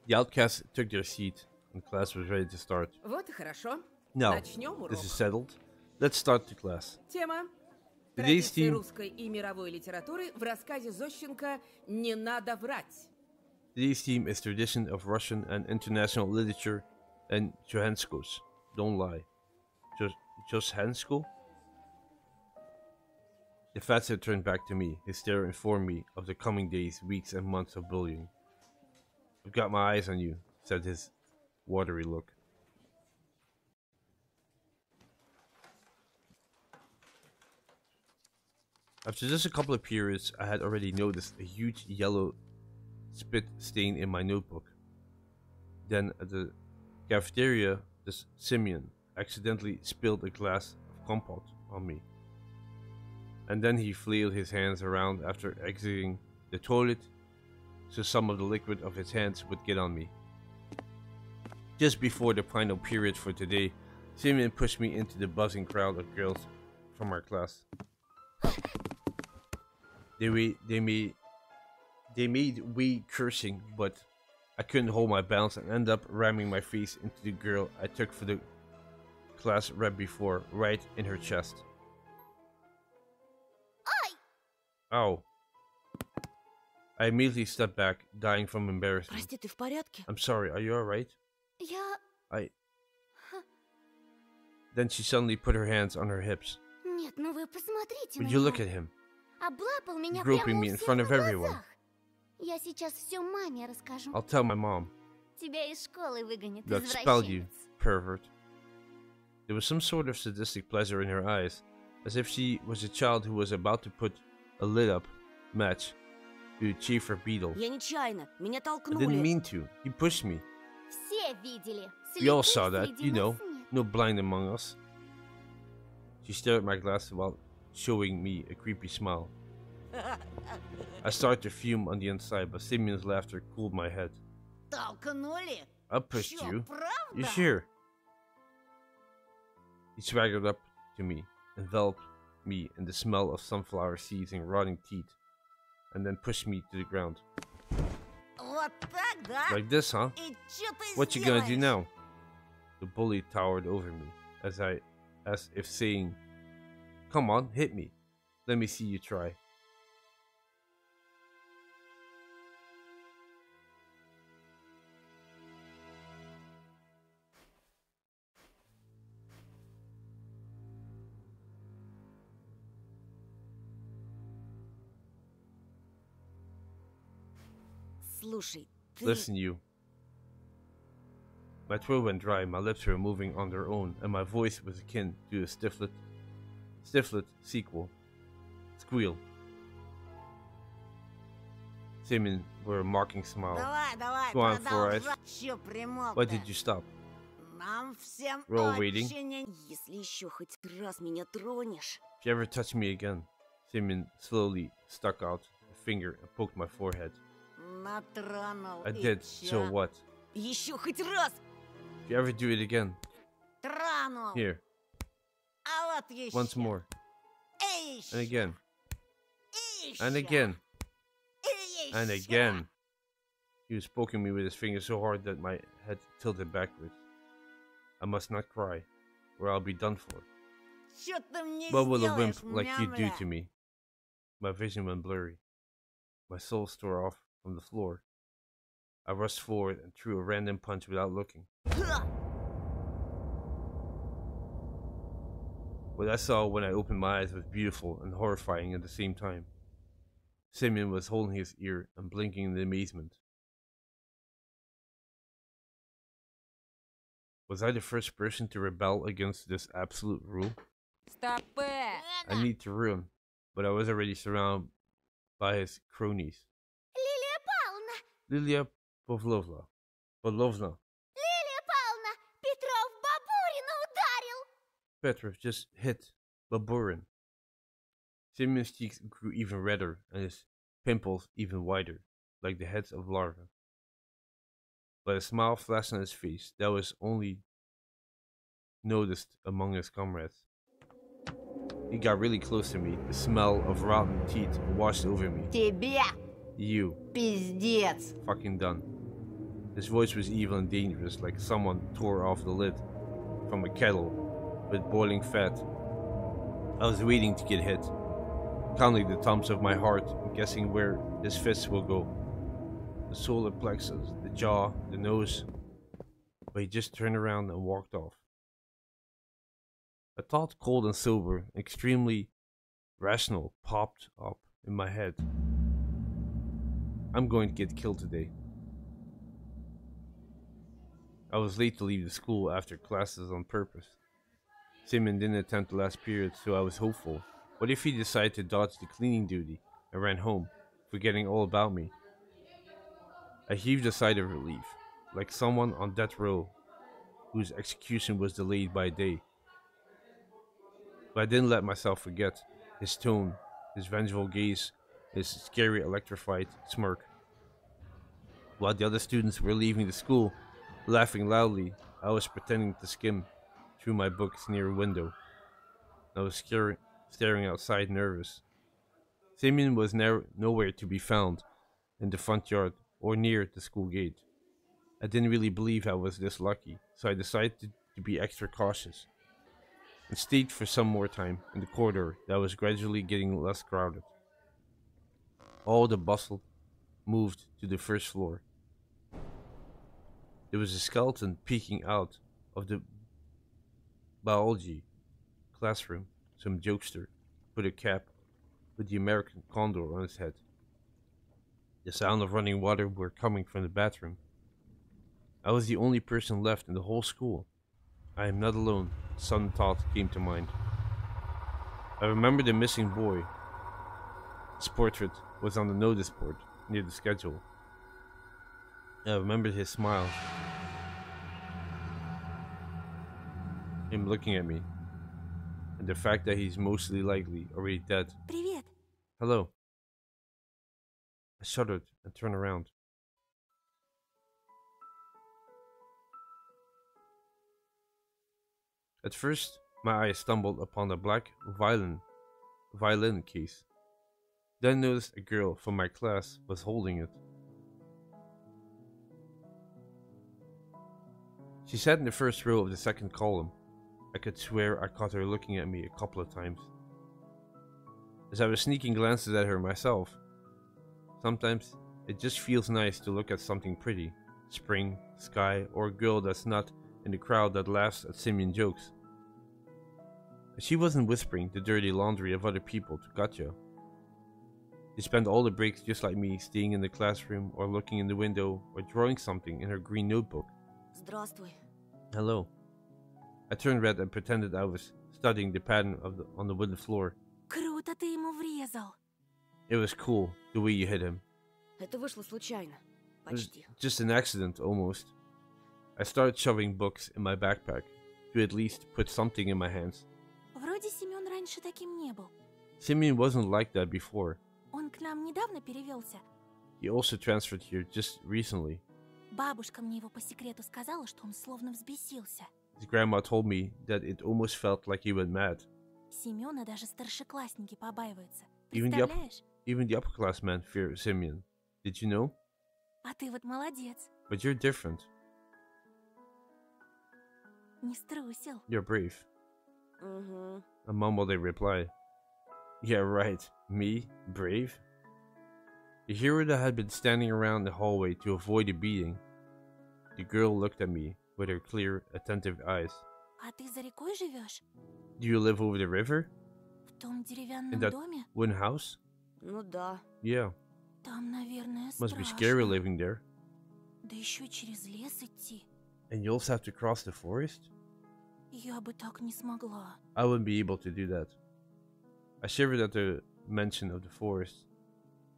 The outcasts took their seat, and class was ready to start.
Вот и хорошо.
Now,
Начнем урок.
this is settled. Let's start the class.
Тема.
Today's
Традиции
theme.
русской и мировой литературы в рассказе Зощенко «Не надо врать».
Today's theme is tradition of Russian and international literature and Johanskos. Don't lie. Johansko? The fatso turned back to me. His stare informed me of the coming days, weeks, and months of bullying. I've got my eyes on you, said his watery look. After just a couple of periods, I had already noticed a huge yellow spit stain in my notebook. Then at the cafeteria, this Simeon accidentally spilled a glass of compote on me. And then he flailed his hands around after exiting the toilet, so some of the liquid of his hands would get on me. Just before the final period for today, Simeon pushed me into the buzzing crowd of girls from our class. They made wee cursing, but I couldn't hold my balance and ended up ramming my face into the girl I took for the class rep before, right in her chest. Ow. I immediately stepped back, dying from embarrassment.
Прости, ты в порядке?
I'm sorry, are you alright?
Я...
Then she suddenly put her hands on her hips.
Нет, ну вы посмотрите
Would
на
you
него.
look at him?
Облапал меня
Groping
прямо
me
у
in
всех
front
на
of everyone.
глазах. Я сейчас все маме расскажу.
I'll tell my mom.
Тебя из школы выгонят,
They'll expel you,
извращенец.
pervert. There was some sort of sadistic pleasure in her eyes, as if she was a child who was about to put a lit-up match to achieve her beetle.
Я нечаянно. Меня
I didn't
толкнули.
mean to. He pushed me.
Все видели.
We all
Слепых
saw that,
среди
you know.
нас нет.
No blind among us. She stared at my glass while showing me a creepy smile. I started to fume on the inside, but Simeon's laughter cooled my head.
Толкнули?
I pushed
Чё,
you.
правда?
You sure? He swaggered up to me, enveloped me in the smell of sunflower seeds and rotting teeth, and then pushed me to the ground.
Вот так, да?
Like this, huh?
И чё ты
What you gonna do
сделаешь?
now? The bully towered over me, as if saying, "Come on, hit me. Let me see you try."
Слушай, ты...
Listen, you. My throat went dry, my lips were moving on their own, and my voice was akin to a Stiflet sequel. Squeal. Simeon wore a mocking smile.
Давай, давай,
Go on, Flores.
продолжай. Чё примолк-то?
Why did you stop?
Нам всем
We're all waiting.
очень... Если еще хоть раз меня тронешь...
If you ever touch me again, Simeon slowly stuck out a finger and poked my forehead.
Натронул.
I
и
did,
чё?
so what?
Еще хоть раз
If you ever do it again,
тронул.
here,
А вот еще.
once more,
И еще.
and again,
И еще.
and again,
И
and
еще.
again. He was poking me with his finger so hard that my head tilted backwards. I must not cry, or I'll be done for.
Чё ты мне
What will a wimp
сделаешь,
like you do
мямля?
to me? My vision went blurry. My soul tore off from the floor. I rushed forward and threw a random punch without looking.
Ха!
What I saw when I opened my eyes was beautiful and horrifying at the same time. Simeon was holding his ear and blinking in amazement. Was I the first person to rebel against this absolute rule? I need to run, but I was already surrounded by his cronies.
Лилия Павловна!
Lilia Pavlovna. Pavlovna.
Лилия Павловна! Петров Бабурина ударил!
Petrov just hit Baburin. Simeon's cheeks grew even redder and his pimples even wider, like the heads of larvae. But a smile flashed on his face that was only noticed among his comrades. He got really close to me. The smell of rotten teeth washed over me.
Тебе
You,
пиздец.
fucking done. His voice was evil and dangerous, like someone tore off the lid from a kettle with boiling fat. I was waiting to get hit, counting the thumps of my heart and guessing where his fists will go. The solar plexus, the jaw, the nose. But he just turned around and walked off. A thought, cold and sober, extremely rational, popped up in my head. I'm going to get killed today. I was late to leave the school after classes on purpose. Simeon didn't attend the last period, so I was hopeful. What if he decided to dodge the cleaning duty and ran home, forgetting all about me? I heaved a sigh of relief, like someone on death row whose execution was delayed by a day. But I didn't let myself forget his tone, his vengeful gaze, his scary electrified smirk. While the other students were leaving the school, laughing loudly, I was pretending to skim through my books near a window. I was staring outside, nervous. Simeon was nowhere to be found in the front yard or near the school gate. I didn't really believe I was this lucky, so I decided to be extra cautious and stayed for some more time in the corridor that was gradually getting less crowded. All the bustle moved to the first floor. There was a skeleton peeking out of the biology classroom. Some jokester put a cap with the American condor on his head. The sound of running water were coming from the bathroom. I was the only person left in the whole school. I am not alone, a sudden thought came to mind. I remembered the missing boy. His portrait was on the notice board near the schedule. I remembered his smile, him looking at me, and the fact that he's mostly likely already dead.
Привет.
Hello. I shuddered and turned around. At first, my eye stumbled upon a black violin case. Then noticed a girl from my class was holding it. She sat in the first row of the second column. I could swear I caught her looking at me a couple of times. As I was sneaking glances at her myself, sometimes it just feels nice to look at something pretty, spring, sky, or a girl that's not in the crowd that laughs at Simeon jokes. She wasn't whispering the dirty laundry of other people to Katja. She spent all the breaks just like me, staying in the classroom or looking in the window or drawing something in her green notebook.
Здравствуй.
Hello. I turned red and pretended I was studying the pattern on the wooden floor.
Круто ты ему врезал.
It was cool, the way you hit him.
Это вышло случайно.
It was
Почти.
just an accident, almost. I started shoving books in my backpack, to at least put something in my hands.
Вроде Семен раньше таким не был.
Simeon wasn't like that before.
Он к нам недавно перевелся.
He also transferred here just recently.
Бабушка мне его по секрету сказала, что он словно взбесился.
His grandma told me that it almost felt like he went mad.
Семена даже старшеклассники побаиваются.
Even
Представляешь?
the upperclassmen fear Simeon. Did you know?
А ты вот молодец.
But you're different.
Не струсил.
You're brave.
Угу.
I mumbled a reply. Yeah, right. Me? Brave? The hero that had been standing around the hallway to avoid a beating. The girl looked at me with her clear, attentive eyes.
А ты за рекой живешь?
Do you live over the river?
В том деревянном
In that
доме?
wooden house?
Ну да.
Yeah.
Там, наверное,
Must be
страшно.
scary living there.
Да еще через лес идти.
And you also have to cross the forest?
Я бы так не смогла.
I wouldn't be able to do that. I shivered at the mention of the forest.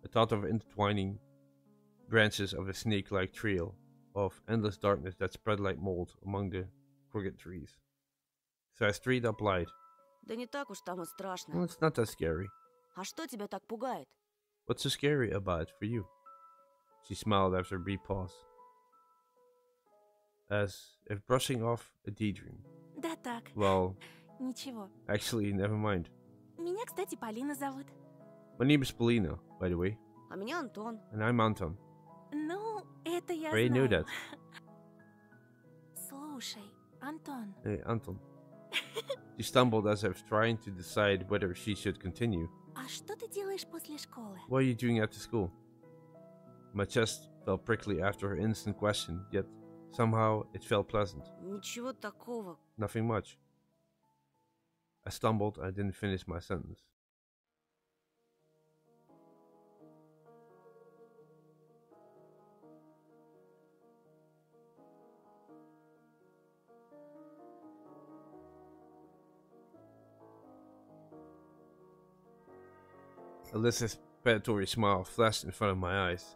I thought of intertwining branches of a snake-like trail of endless darkness that spread like mold among the crooked trees. So I straight up lied.
Да не так уж там и страшно.
Well, it's not that scary.
А что тебя так пугает?
What's so scary about it for you? She smiled after a brief pause, as if brushing off a daydream.
Да так,
Well,
ничего.
actually, never mind.
Меня, кстати, Полина зовут.
My name is Polina, by the way,
А меня Антон.
and I'm Anton.
Ну, Это я
already knew
знаю.
that.
Слушай, Антон,
Hey, Anton. She stumbled as if trying to decide whether she should continue.
а что ты делаешь после школы?
What are you doing after school? My chest felt prickly after her instant question, yet somehow it felt pleasant.
Ничего такого.
Nothing much. I stumbled and I didn't finish my sentence. Alyssa's predatory smile flashed in front of my eyes.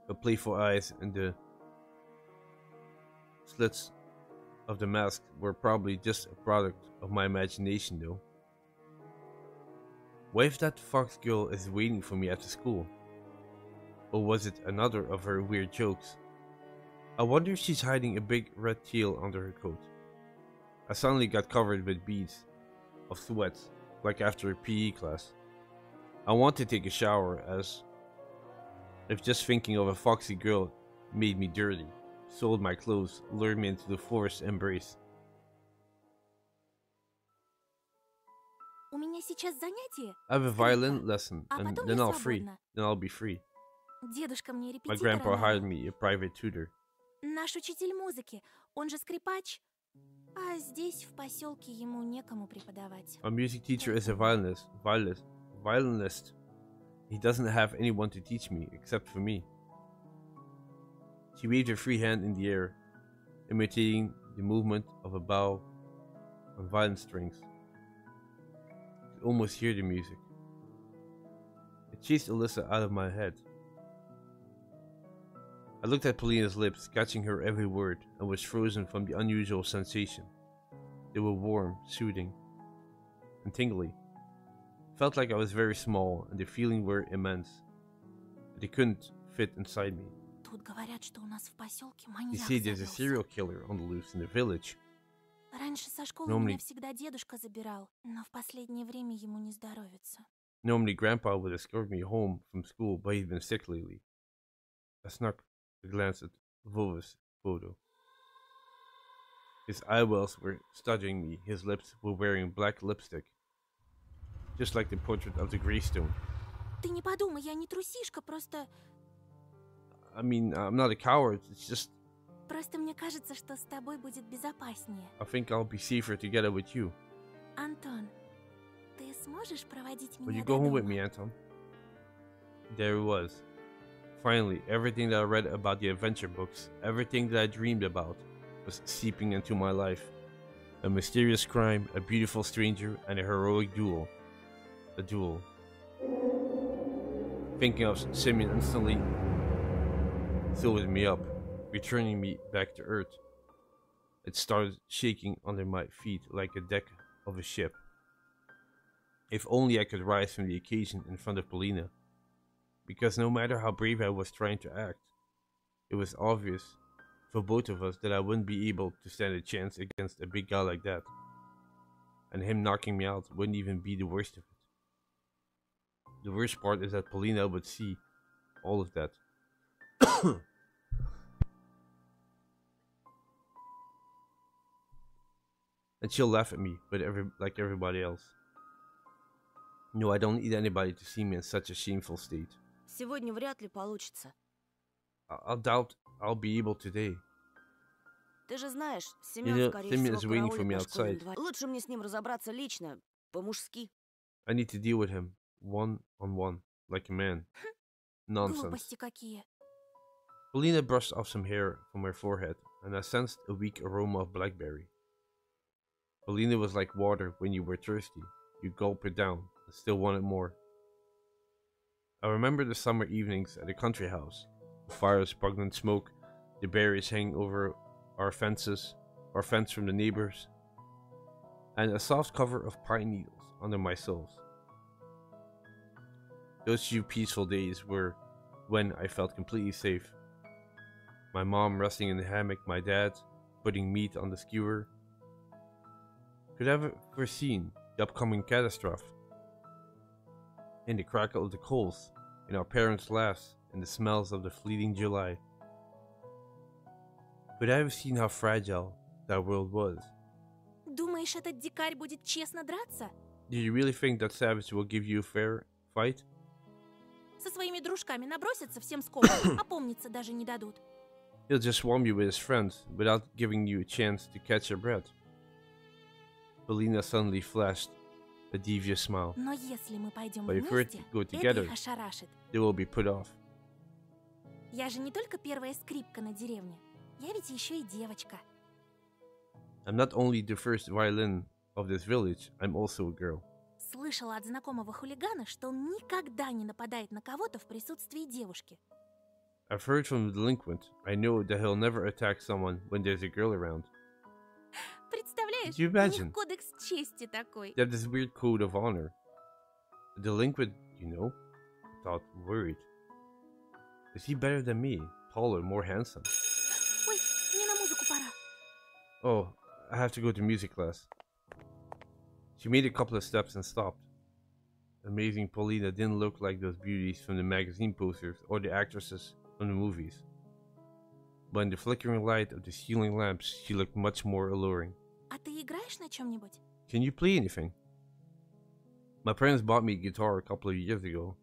Her playful eyes and the slits of the mask were probably just a product of my imagination, though. What if that fox girl is waiting for me after school? Or was it another of her weird jokes? I wonder if she's hiding a big red tail under her coat. I suddenly got covered with beads of sweat, like after a PE class. I want to take a shower, as if just thinking of a foxy girl made me dirty, soiled my clothes, lured me into the forest embrace.
У меня сейчас занятие.
I have a violin lesson,
А
and
потом
then
я
I'll be free.
Дедушка мне
My
репетитора
grandpa hired
нанял.
me a private tutor.
Наш учитель музыки, он же скрипач. А здесь, в поселке, ему некому преподавать.
Our music teacher is a violinist. He doesn't have anyone to teach me except for me. She waved her free hand in the air, imitating the movement of a bow on violin strings. I could almost hear the music. It chased Alyssa out of my head. I looked at Polina's lips, catching her every word, and was frozen from the unusual sensation. They were warm, soothing, and tingly. Felt like I was very small, and the feeling were immense. But they couldn't fit inside me.
Тут говорят, что у нас в поселке
They
маньяк
say there's a
завелся.
serial killer on the loose in the village.
Раньше со школы
Normally-
меня всегда дедушка забирал, но в последнее время ему не здоровится.
Normally, Grandpa would escort me home from school, but he's been sick lately. I snuck a glance at Vova's photo. His eyebrows were studying me, his lips were wearing black lipstick, just like the portrait of the Greystone.
Ты не подумай, я не трусишка, просто
I mean, I'm not a coward, it's just
мне кажется, что с тобой будет безопаснее.
I think I'll be safer together with you.
Антон, ты сможешь проводить
Will
меня
you
до
go home with
дома?
me, Anton? There it was. Finally, everything that I read about the adventure books, everything that I dreamed about, was seeping into my life. A mysterious crime, a beautiful stranger, and a heroic duel. A duel. Thinking of Simeon instantly filled me up, returning me back to Earth. It started shaking under my feet like a deck of a ship. If only I could rise from the occasion in front of Polina. Because no matter how brave I was trying to act, it was obvious for both of us that I wouldn't be able to stand a chance against a big guy like that. And him knocking me out wouldn't even be the worst of it. The worst part is that Polina would see all of that. And she'll laugh at me, but like everybody else. No, I don't need anybody to see me in such a shameful state.
Сегодня вряд ли получится.
I doubt I'll be able today.
Ты же знаешь, Семен,
know,
скорее
Семен
всего,
is waiting for
караулит
me
на школьном
outside.
дворе. Лучше мне с ним разобраться лично, по-мужски.
I need to deal with him, one on one, like a man. Nonsense.
Глупости какие.
Polina brushed off some hair from her forehead, and I sensed a weak aroma of blackberry. Polina was like water when you were thirsty. You gulp it down and still wanted more. I remember the summer evenings at the country house, the fire's pungent smoke, the berries hanging over our fences, our fence from the neighbors, and a soft cover of pine needles under my soles. Those few peaceful days were when I felt completely safe. My mom resting in the hammock, my dad putting meat on the skewer. Could I have foreseen the upcoming catastrophe? In the crackle of the coals, in our parents' laughs, and the smells of the fleeting July. But I've seen how fragile that world was.
Думаешь, этот дикарь будет честно драться?
Do you really think that Savage will give you a fair fight?
Со своими дружками набросятся всем скопом, опомниться даже не дадут.
He'll just swarm you with his friends without giving you a chance to catch your breath. Polina suddenly flashed a devious smile.
Но если мы пойдем
But if we're
вместе,
to go
это
together,
их ошарашит.
they will be put off.
Я же не только первая скрипка на деревне. Я ведь еще и девочка.
I'm not only the first violin of this village, I'm also a girl.
Слышала от знакомого хулигана, что он никогда не нападает на кого-то в присутствии девушки.
I've heard from the delinquent. I know that he'll never attack someone when there's a girl around.
Представляешь,
Could you
у
imagine?
них кодекс чести такой.
They have this weird code of honor. The delinquent, you know, I thought worried. Is he better than me? Taller, more handsome?
Ой, мне на музыку пора.
Oh, I have to go to music class. She made a couple of steps and stopped. Amazing Paulina didn't look like those beauties from the magazine posters or the actresses from the movies. But in the flickering light of the ceiling lamps, she looked much more alluring.
А ты играешь на чем-нибудь?
Can you play anything? My parents bought me a guitar a couple of years ago.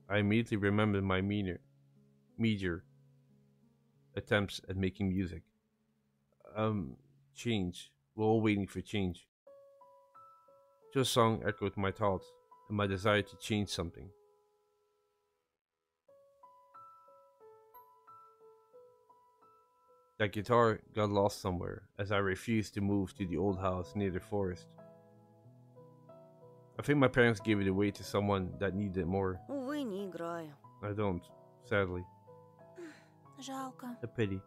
I immediately remembered my meager attempts at making music. Change. We're all waiting for change. Your song echoed my thoughts and my desire to change something. That guitar got lost somewhere as I refused to move to the old house near the forest. I think my parents gave it away to someone that needed it more.
Увы, не играю.
I don't, sadly.
Жалко.
A pity.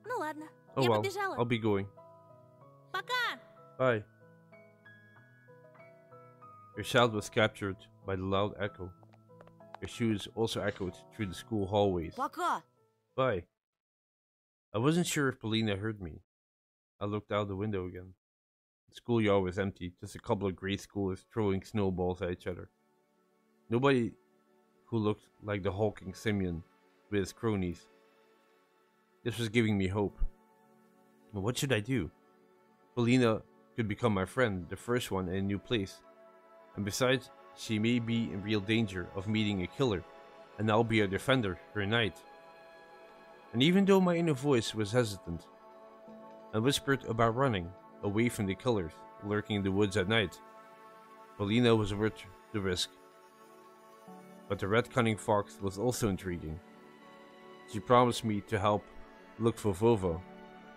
Ну ладно,
Oh
я
well,
побежала.
I'll be going.
Пока!
Bye. Her shout was captured by the loud echo. Her shoes also echoed through the school hallways.
Пока!
Bye. I wasn't sure if Polina heard me. I looked out the window again. The schoolyard was empty, just a couple of grade schoolers throwing snowballs at each other. Nobody who looked like the hulking Simeon with his cronies. This was giving me hope. But what should I do? Polina could become my friend, the first one in a new place. And besides, she may be in real danger of meeting a killer, and I'll be a defender for a night. And even though my inner voice was hesitant, I whispered about running away from the killers lurking in the woods at night, Polina was worth the risk. But the red cunning fox was also intriguing. She promised me to help look for Vovo,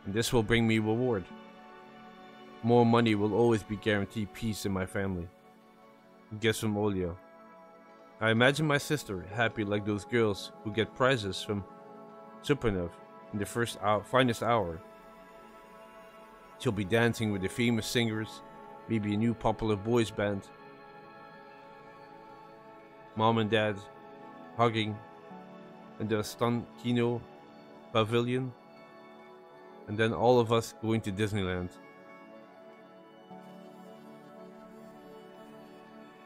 and this will bring me reward. More money will always be guaranteed peace in my family. Gifts from Olya. I imagine my sister happy like those girls who get prizes from Supanov in the finest hour. She'll be dancing with the famous singers, maybe a new popular boys band. Mom and Dad hugging in the Stan Kino pavilion, and then all of us going to Disneyland.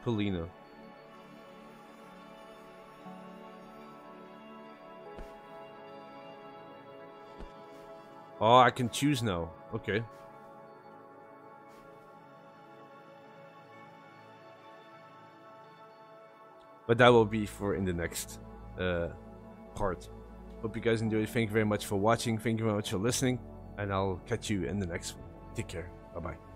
Polina. Oh, I can choose now. Okay. But that will be for in the next part. Hope you guys enjoyed. Thank you very much for watching. Thank you very much for listening. And I'll catch you in the next one. Take care. Bye-bye.